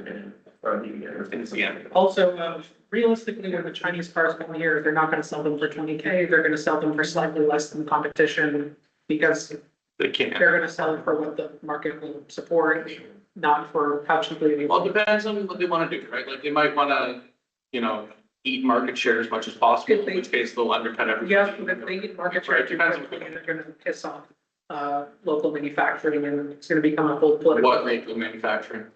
Also, realistically, when the Chinese cars come here, they're not gonna sell them for 20K, they're gonna sell them for slightly less than the competition. Because They can't. they're gonna sell it for what the market will support, not for how cheaply they Well, will. it depends on what they want to do, right? Like, they might want to, you know, eat market share as much as possible, in which case they'll undercut everybody. Yes, but if they get market share too quickly, they're gonna piss off, local manufacturing, and it's gonna become a whole political. What make the manufacturing?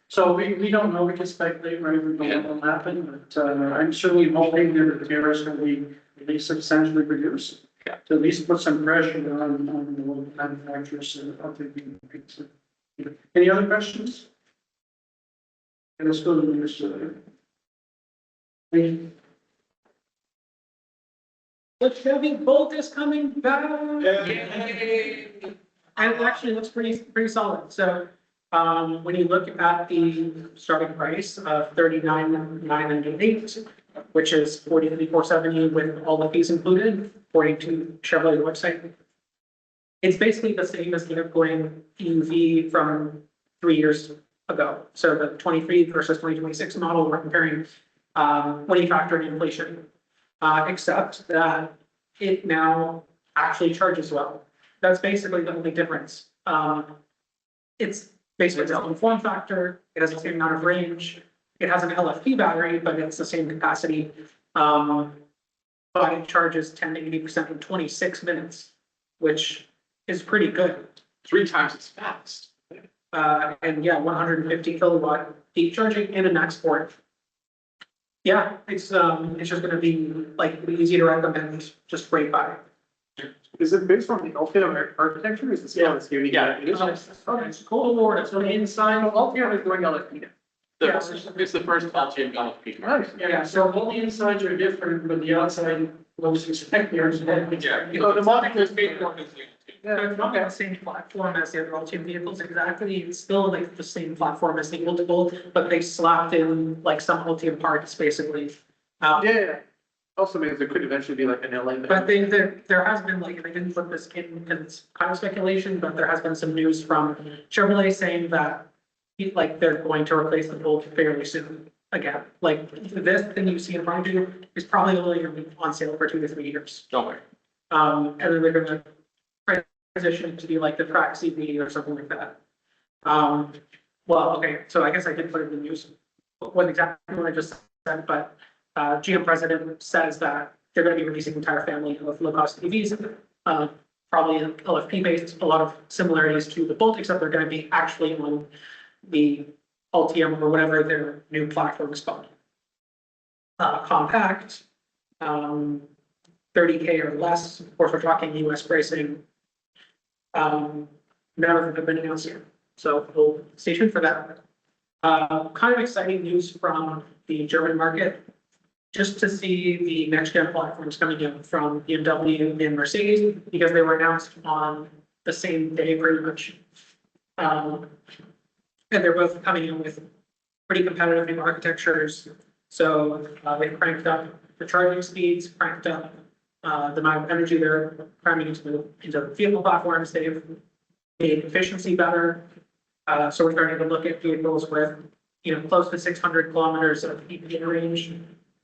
So we don't know, we can speculate, right, we don't know what will happen, but, I'm certainly hoping that the tariffs will be at least substantially reduced. Yeah. To at least put some pressure on the local manufacturers of the. Any other questions? And let's go to the next slide. The Chevy Bolt is coming back. Yay. And it actually looks pretty solid. So, when you look at the starting price of $39,998, which is $43,470 with all the fees included, according to Chevrolet website. It's basically the same as the outgoing EV from 3 years ago. So the 23 versus 2026 model, we're comparing, when you factor in inflation. Except that it now actually charges well. That's basically the only difference. It's basically its own form factor, it has the same amount of range, it has an LFP battery, but it's the same capacity. But it charges 10 to 80% in 26 minutes, which is pretty good. 3 times as fast. And yeah, 150 kilowatt peak charging in an export. Yeah, it's just gonna be like easy to recommend, just right by. Is it based on the Ultium architecture? Is it still this unique? Yeah, it is. It's cool, it's on the inside. Ultium is going LFP now. It's the first Altium LFP car. Nice. Yeah, so all the insides are different, but the outside looks exactly. Yeah. So the model is made for So it's not the same platform as the other Ultium vehicles exactly, it's still like the same platform as the old Bolt, but they slapped in like some Ultium parts basically. Yeah. Also means there could eventually be like an LA. But there has been like, they didn't put this in because it's kind of speculation, but there has been some news from Chevrolet saying that like they're going to replace the Bolt fairly soon again. Like this thing you see in front of you is probably only going to be on sale for 2 to 3 years. Don't worry. And then they're gonna transition to be like the track CV or something like that. Well, okay, so I guess I did put it in the news, what exactly what I just said, but GM president says that they're gonna be releasing an entire family of low-cost EVs, probably LFP based, a lot of similarities to the Bolt, except they're gonna be actually on the Ultium or whatever their new platform is called. Compact, 30K or less, of course, we're talking US pricing. None of them have been announced yet, so we'll stay tuned for that. Kind of exciting news from the German market, just to see the next gen platforms coming in from BMW and Mercedes, because they were announced on the same day pretty much. And they're both coming in with pretty competitive new architectures. So they cranked up the charging speeds cranked up, the amount of energy they're cramming into the vehicle platforms. They've made efficiency better. So we're starting to look at vehicles with, close to 600 kilometers of EPA range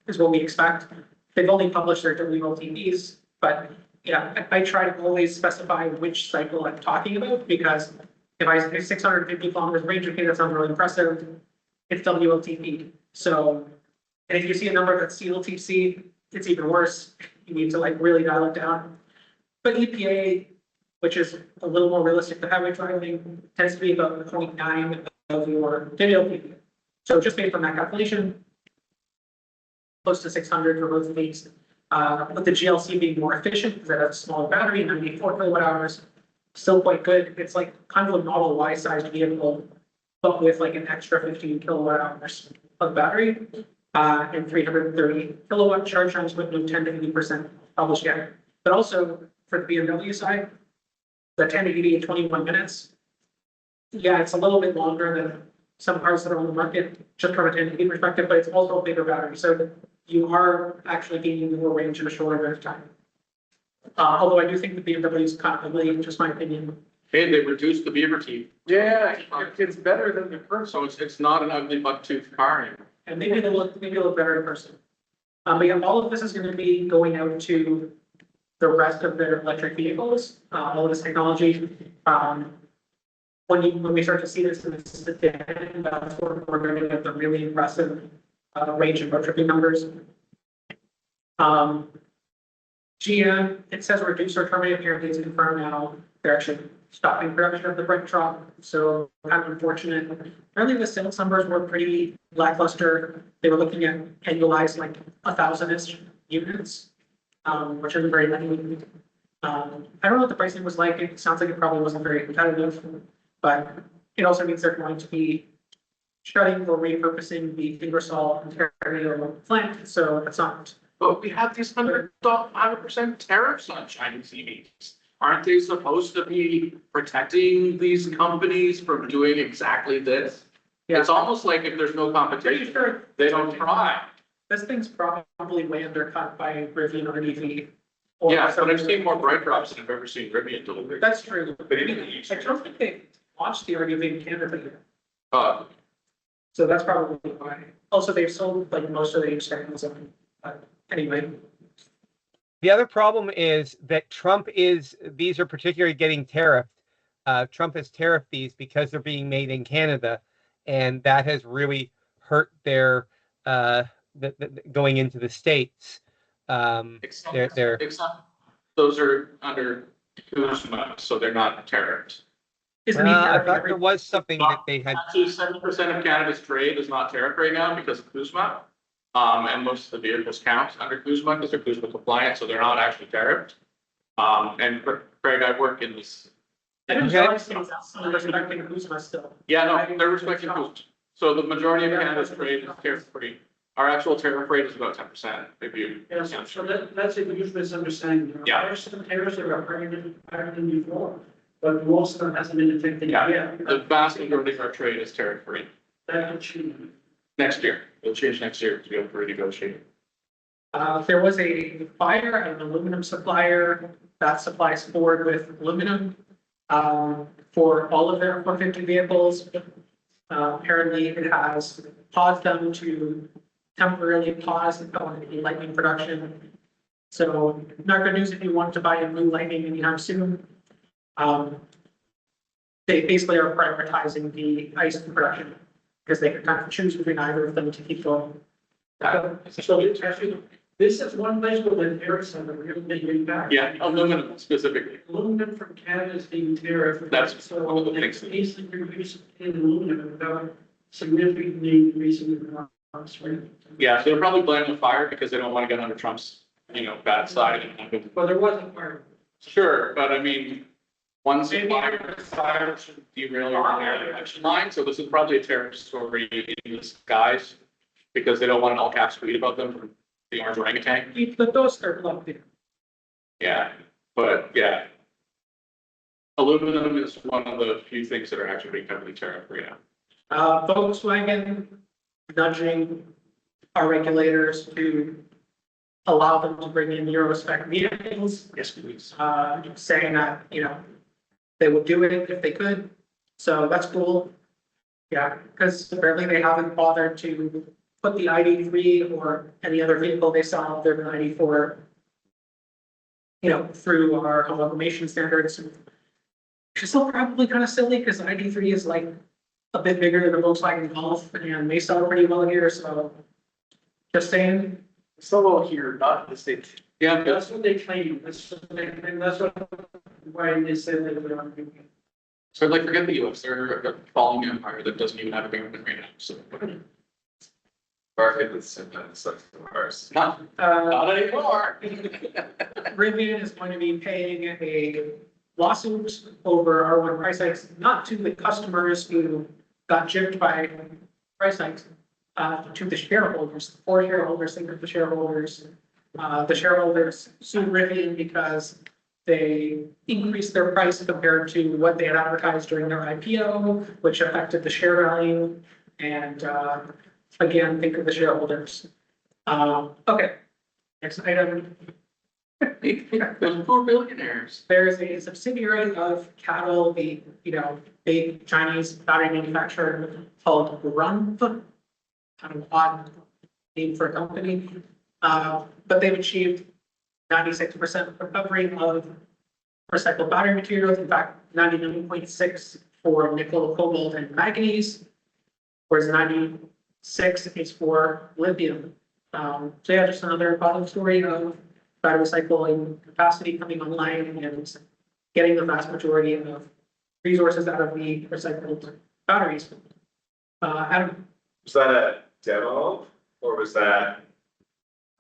is what we expect. They've only published their WLTPs, but yeah, I try to always specify which cycle I'm talking about, because if I say 650 kilometers range, okay, that sounds really impressive. It's WLTP. So, and if you see a number that's CLTC, it's even worse. You need to really dial it down. But EPA, which is a little more realistic than highway driving, tends to be about 0.9 of your WLTP. So just based on that calculation, close to 600 for both of these. With the GLC being more efficient because it has a smaller battery, 94 kilowatt hours, still quite good. It's kind of a Model Y sized vehicle, but with an extra 15 kilowatt hours of battery, and 330 kilowatt charge times with no 10 to 80% published yet. But also for the BMW side, the 10 to 80 in 21 minutes. Yeah, it's a little bit longer than some cars that are on the market, just from a 10 to 80 perspective, but it's also a bigger battery. So you are actually gaining more range in a shorter amount of time. Although I do think the BMW is kind of ugly, just my opinion. Hey, they reduced the beaver teeth, Yeah, it's better than the current. so it's not an ugly buck-toothed car anymore. And maybe they look better in person. But yeah, all of this is going to be going out to the rest of their electric vehicles, all of this technology. When we start to see this in the sedan, that's where we're going to get the really impressive range and road tripping numbers. GM, it says reduce or terminate, apparently it's confirmed now. They're actually stopping production of the brick truck, so kind of unfortunate. Apparently the sales numbers were pretty lackluster. They were looking at annualized 1,000-ish units, which isn't very many. I don't know what the pricing was like. It sounds like it probably wasn't very competitive, but it also means they're going to be shutting or repurposing the Ingersoll, Ontario plant, so that's not. But we have these 100% tariffs on Chinese EVs. Aren't they supposed to be protecting these companies from doing exactly this? Yeah. It's almost like if there's no competition, Sure. they don't try. This thing's probably way undercut by Rivian or EV. Yeah, but I've seen more bright drops than I've ever seen Rivian delivered. That's true. But anything you I don't think they launched the RV in Canada yet. So that's probably why. Also, they've sold most of the externals. Anyway. The other problem is that these are particularly getting tariffed. Trump has tariffed these because they're being made in Canada, and that has really hurt their going into the States. Except those are under Kuzma, so they're not tariffed. Isn't he I tariffing thought there was something that they had. Actually, 70% of Canada's trade is not tariffed right now because of Kuzma. And most of the vehicles count under Kuzma because they're Kuzma compliant, so they're not actually tariffed. And Craig, I work in this. I didn't Okay. realize things outside respecting Kuzma still. Yeah, no, they're respecting Kuzma. So the majority of Canada's trade is tariff free. Our actual tariff rate is about 10%. If you. Yeah, so that's a huge misunderstanding. Yeah. There are some tariffs that are higher than before, but most of them hasn't been affected Yeah, yet. the vast majority of our trade is tariff free. That will change. Next year, it'll change next year to be able to renegotiate. There was a fire at an aluminum supplier that supplies Ford with aluminum for all of their 450 vehicles. Apparently, it has caused them to temporarily pause the Lightning production. So, not good news if you want to buy a new Lightning anytime soon. They basically are prioritizing the ICE production because they can kind of choose between either of them to keep going. So this is one place where the tariffs have a really big impact. Yeah, aluminum specifically. Aluminum from Canada is being tariffed. That's so one of the it's things. basically reducing in aluminum without significantly increasing the cost, right? Yeah, so they're probably blaming the fire because they don't want to get under Trump's, bad side. But there was a fire. Sure, but I mean, one supplier decided to derail your production line, so this is probably a tariff story in disguise. Because they don't want an all caps tweet about them from the orange orangutan. Keep the toaster plugged in. Yeah, but yeah. Aluminum is one of the few things that are actually being heavily tariffed right now. Volkswagen nudging our regulators to allow them to bring in Euro spec vehicles, Yes, please. saying that, they would do it if they could. So that's cool. Yeah, because apparently they haven't bothered to put the ID3 or any other vehicle they sell, their ID4, through our amalgamation standards. Which is still probably kind of silly because ID3 is like a bit bigger than the Volkswagen Golf and they sell pretty well here, so just saying. So well here, not in the States. Yeah, That's what they claim, that's why they said that they're not doing it. so like forget the US, they're a falling empire that doesn't even have a government right now, so. Or if it's sometimes such ours. Not anymore. Rivian is going to be paying a lawsuit over R1 price hikes, not to the customers who got gypped by price hikes, to the shareholders, four shareholders, think of the shareholders. The shareholders sued Rivian because they increased their price compared to what they had advertised during their IPO, which affected the share value. And, again, think of the shareholders. Okay. Next item. Those poor billionaires. There's a subsidiary of Cattle, the, big Chinese battery manufacturer called Runf. Kind of odd name for a company. But they've achieved 96% recovery of recycled battery materials. In fact, 99.6 for nickel, cobalt, and manganese, whereas 96 is for lithium. So yeah, just another positive story of battery recycling capacity coming online and getting the vast majority of resources out of the recycled batteries. Adam, Was that a demo or was that?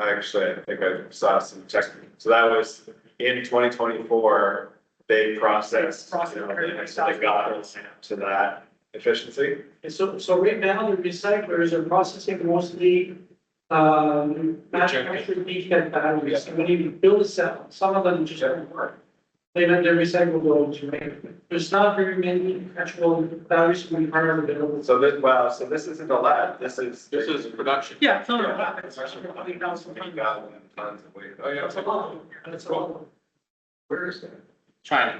Actually, I think I saw some text. So that was in 2024, they processed, they got to that efficiency. So right now, the recyclers are processing mostly, manufactured decant batteries, when you build a cell, some of them just don't work. They let their recyclables, right? There's not very many actual batteries from are available. So this isn't a lab, this is Production. yeah, it's not Yeah. a lot, it's 20,000 tons. Tons of weight. Oh, yeah. That's a lot, that's a lot. Where is that? China.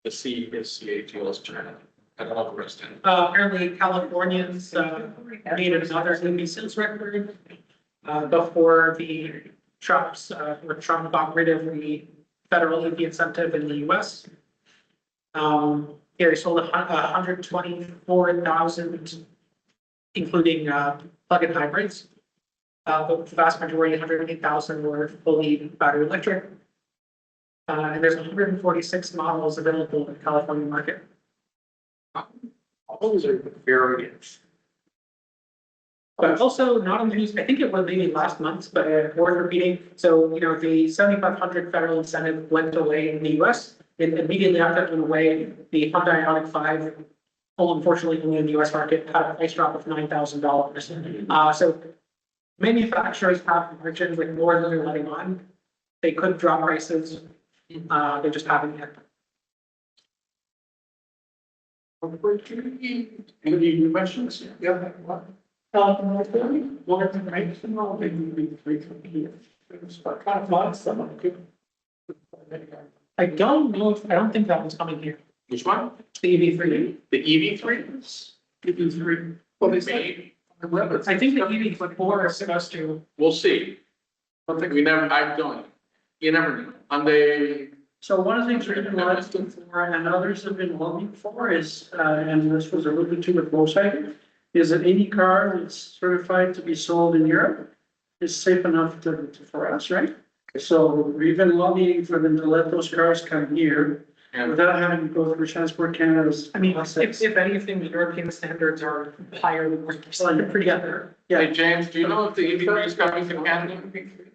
The C is CATL is China. I don't know the rest in. Apparently Californians, made another EV sales record, before the Trump's, where Trump got rid of the federal EV incentive in the US. Yeah, they sold 124,000, including, plug-in hybrids. But the vast majority, 108,000 were fully battery electric. And there's 146 models available in the California market. All those are variants. But also not on the news, I think it was maybe last month, but worth repeating. So, the 7,500 federal incentive went away in the US. And immediately after it went away, the Hyundai Ioniq 5, unfortunately, in the US market, had a price drop of $9,000. So manufacturers have margins with more than they're letting on. They could drop prices. They just haven't yet. Any questions? Yeah. More information on kind of lots of them. I don't think that one's coming here. Which one? The EV3. The EV3? EV3. Well, they say. I think the EV4 is supposed to. We'll see. Don't think we never, I don't, you never know. On the, So one of the things we've been looking for and others have been looking for is, and this was alluded to with Volkswagen, is that any car that's certified to be sold in Europe is safe enough for us, right? So we've been lobbying for them to let those cars come here and without having to go through Transport Canada's. I mean, process. if anything, the European standards are higher than we're pretty up there. Yeah. hey, James, do you know if the EV3 is coming to Canada?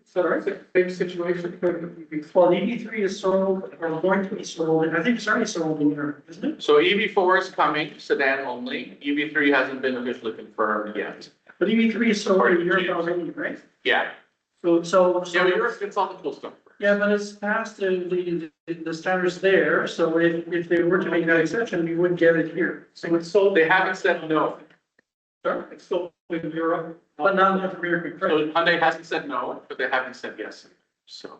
Sorry? Same situation. Well, the EV3 is sold, or going to be sold, and I think it's already sold in Europe, isn't it? So EV4 is coming, sedan only. EV3 hasn't been officially confirmed yet. But EV3 is sold in Europe already, right? Yeah. So. Yeah, but Europe gets all the cool stuff. Yeah, but it's past the standards there, so if they were to make that exception, we would get it here. So they haven't said no. Sure, it's still in Europe. but not North American. So Hyundai hasn't said no, but they haven't said yes. So.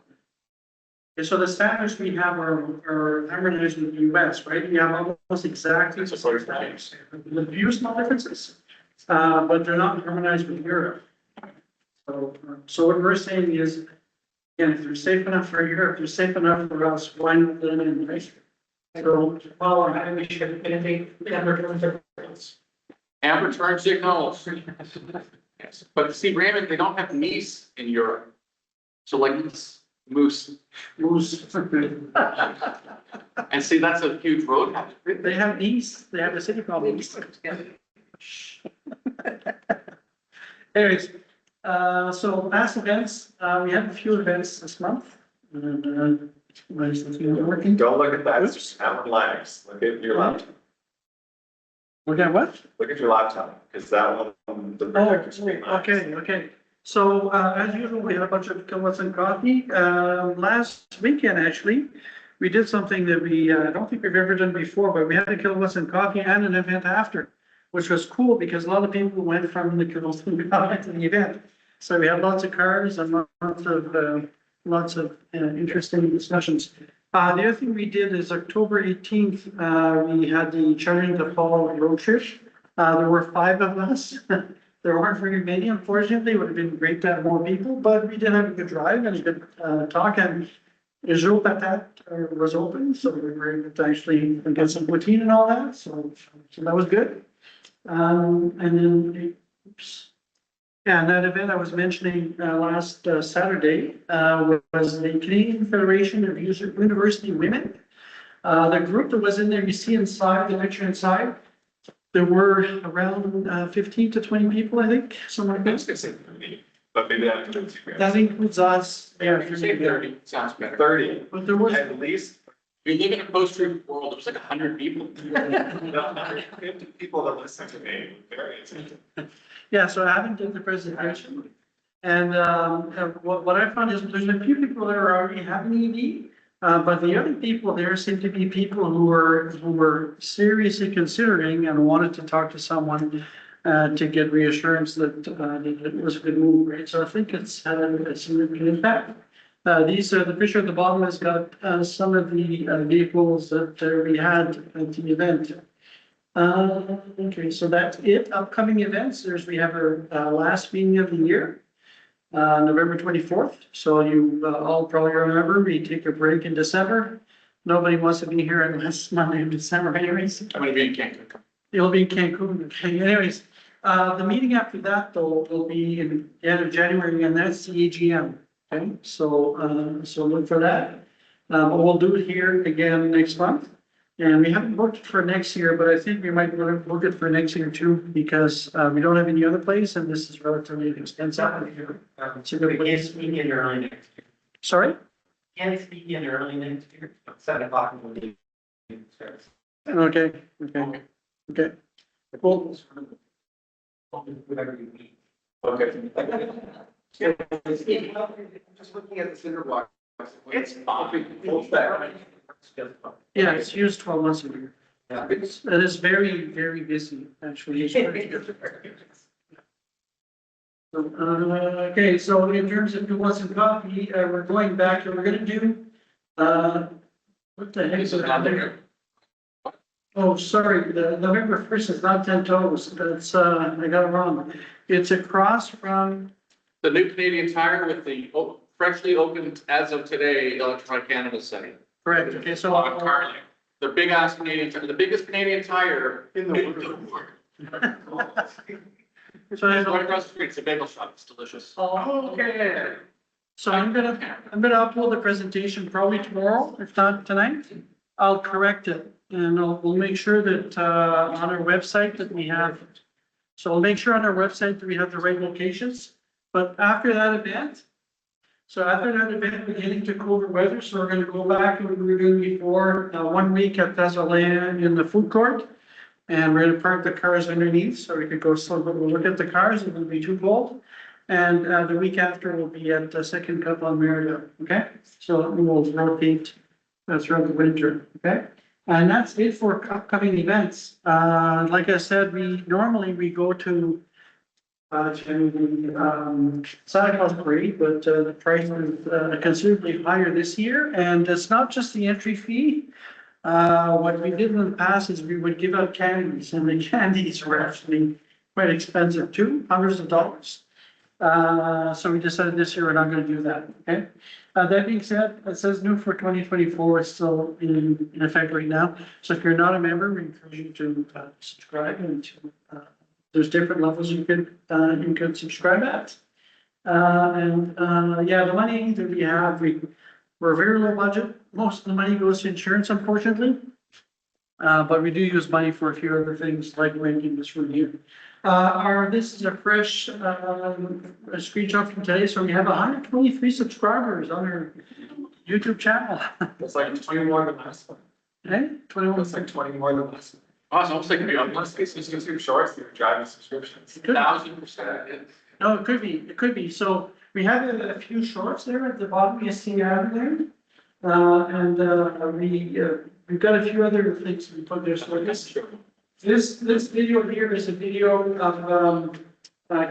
Okay, so the standards we have are harmonized with the US, right? We have almost exactly the same standards. The few small differences, but they're not harmonized with Europe. So what we're saying is, again, if they're safe enough for Europe, they're safe enough for us, why not let them in, right? So, Well, I think we should eliminate the difference. Amber turn signals. Yes, but see, Raymond, they don't have geese in Europe. So like moose, moose. and see, that's a huge road hazard. They have Nice, they have a city called Nice. Anyways, so past events, we have a few events this month. And, where's the thing working? Don't look at that, Oops. it's having lags, look at your laptop, We got what? look at your laptop, because that one, the projector screen lags. Okay. So, as usual, we had a bunch of kilowatts and coffee. Last weekend, actually, we did something that we, I don't think we've ever done before, but we had a kilowatts and coffee and an event after, which was cool because a lot of people went from the kilowatts and coffee to the event. So we had lots of cars and lots of interesting discussions. The other thing we did is October 18th, we had the Charting the Fall road trip. There were 5 of us. There weren't very many, unfortunately. It would have been great to have more people, but we did have a good drive and a good talk. And Israel Patat was open, so we were able to actually get some poutine and all that. So that was good. And then, oops. Yeah, and that event I was mentioning last Saturday was the Canadian Federation of University Women. The group that was in there, you see inside, the lecture inside, there were around 15 to 20 people, I think, somewhere like I was that. gonna say 30, but maybe that includes you That guys. includes us. Yeah, If you say 30, sounds better. 30, but there was, at least, If you live in a post-truth world, there was like 100 people. 50 people that listen to me, very attentive. yeah, so I haven't done the presentation. And what I found is there's a few people that are already have an EV. But the other people there seem to be people who were seriously considering and wanted to talk to someone to get reassurance that it was a good move, right? So I think it's had a significant impact. These are the picture at the bottom has got some of the vehicles that we had at the event. Okay, so that's it. Upcoming events, we have our last meeting of the year. November 24th. So you all probably remember, we take a break in December. Nobody wants to be here unless Monday in December anyways. I'm gonna be in Cancun. You'll be in Cancun. Okay, anyways, the meeting after that though will be in the end of January and that's the AGM. Okay, so look for that. We'll do it here again next month. And we haven't booked it for next year, but I think we might book it for next year too, because we don't have any other place and this is relatively inexpensive. It's a good place. Speak in early next year. Sorry? Can speak in early next year, 7 o'clock in the evening. Okay. Well, Whatever you need. Okay. Just looking at the cinder block. It's fine. Full stack. yeah, it's used 12 months a year. Yeah. It is very, very busy, actually. Okay, so in terms of who wants some coffee, we're going back and we're gonna do, what the heck is This is it? not there. Oh, sorry, the November 1st is not 10 toes. That's, I got it wrong. It's across from, The new Canadian Tire with the freshly opened as of today Electronic Cannabis Center. correct, okay, so. On Carling. The big ass Canadian, the biggest Canadian tire In the world. So there's Right a- across the street, it's a bagel shop, it's delicious. Oh, okay. So I'm gonna upload the presentation probably tomorrow, if not tonight. I'll correct it and we'll make sure that, on our website that we have. So I'll make sure on our website that we have the right locations, but after that event. So after that event, we're getting to colder weather, so we're gonna go back to what we were doing before, 1 week at Tazalea in the food court. And we're gonna park the cars underneath, so we could go slow, but we'll look at the cars, it won't be too cold. And, the week after we'll be at the Second Cup on Merida, okay? So we'll rotate throughout the winter, okay? And that's it for upcoming events. Like I said, we go to the Santa Claus parade, but the price is considerably higher this year. And it's not just the entry fee. What we did in the past is we would give out candies, and the candies were actually quite expensive too, hundreds of dollars. So we decided this year we're not gonna do that, okay? That being said, it says new for 2024, it's still in effect right now. So if you're not a member, we encourage you to subscribe and to, there's different levels you could subscribe at. Yeah, the money that we have, we're very low budget. Most of the money goes to insurance, unfortunately. But we do use money for a few other things like renting this room here. This is a fresh, a screenshot from today, so we have 123 subscribers on our YouTube channel. It's like 20 more than last one. Hey, 21. It's like 20 more than last one. Oh, it's almost like Unless it's YouTube shorts, you're driving subscriptions. 1,000%. No, it could be. So we have a few shorts there at the bottom, you see out there. We've got a few other things we put there, so this video here is a video of,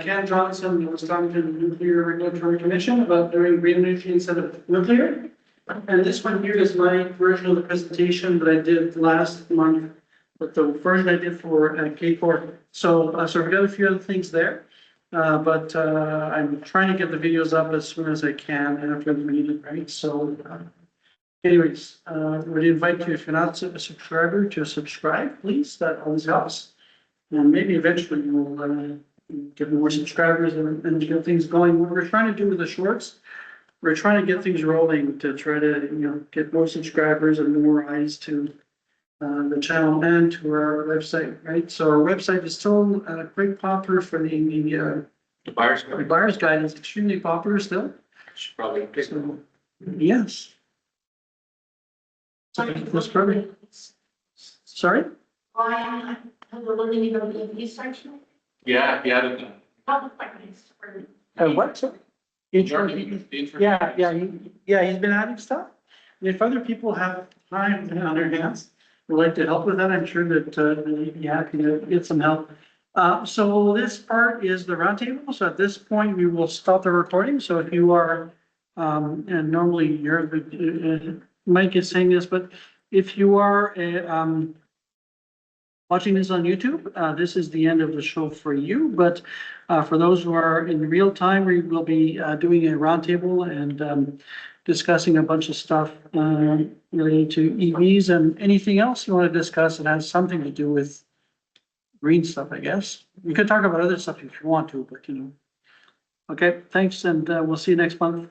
Ken Johnson, who was talking to the Nuclear Regulatory Commission about doing green energy instead of nuclear. And this one here is my version of the presentation that I did last month, but the version I did for K4. So we've got a few other things there. But I'm trying to get the videos up as soon as I can after the meeting, right? So anyways, would invite you, if you're not a subscriber, to subscribe, please. That always helps. And maybe eventually we'll get more subscribers and get things going. What we're trying to do with the shorts, we're trying to get things rolling to try to, get more subscribers and more eyes to the channel and to our website, right? So our website is still quite popular for the Buyer's the buyer's guide is extremely popular still. Should probably. So, yes. That's perfect. Sorry? Why, I'm looking at the EV section. Yeah, yeah. What? Sorry? Intro- Yeah, he's been adding stuff. And if other people have time on their hands, would like to help with that, I'm sure that they'd be happy to get some help. So this part is the roundtable. So at this point, we will stop the recording. So if you are, and normally you're, Mike is saying this, but if you are watching this on YouTube, this is the end of the show for you. But for those who are in real time, we will be doing a roundtable and discussing a bunch of stuff related to EVs and anything else you want to discuss that has something to do with green stuff, I guess. You could talk about other stuff if you want to, but Okay, thanks, and we'll see you next month.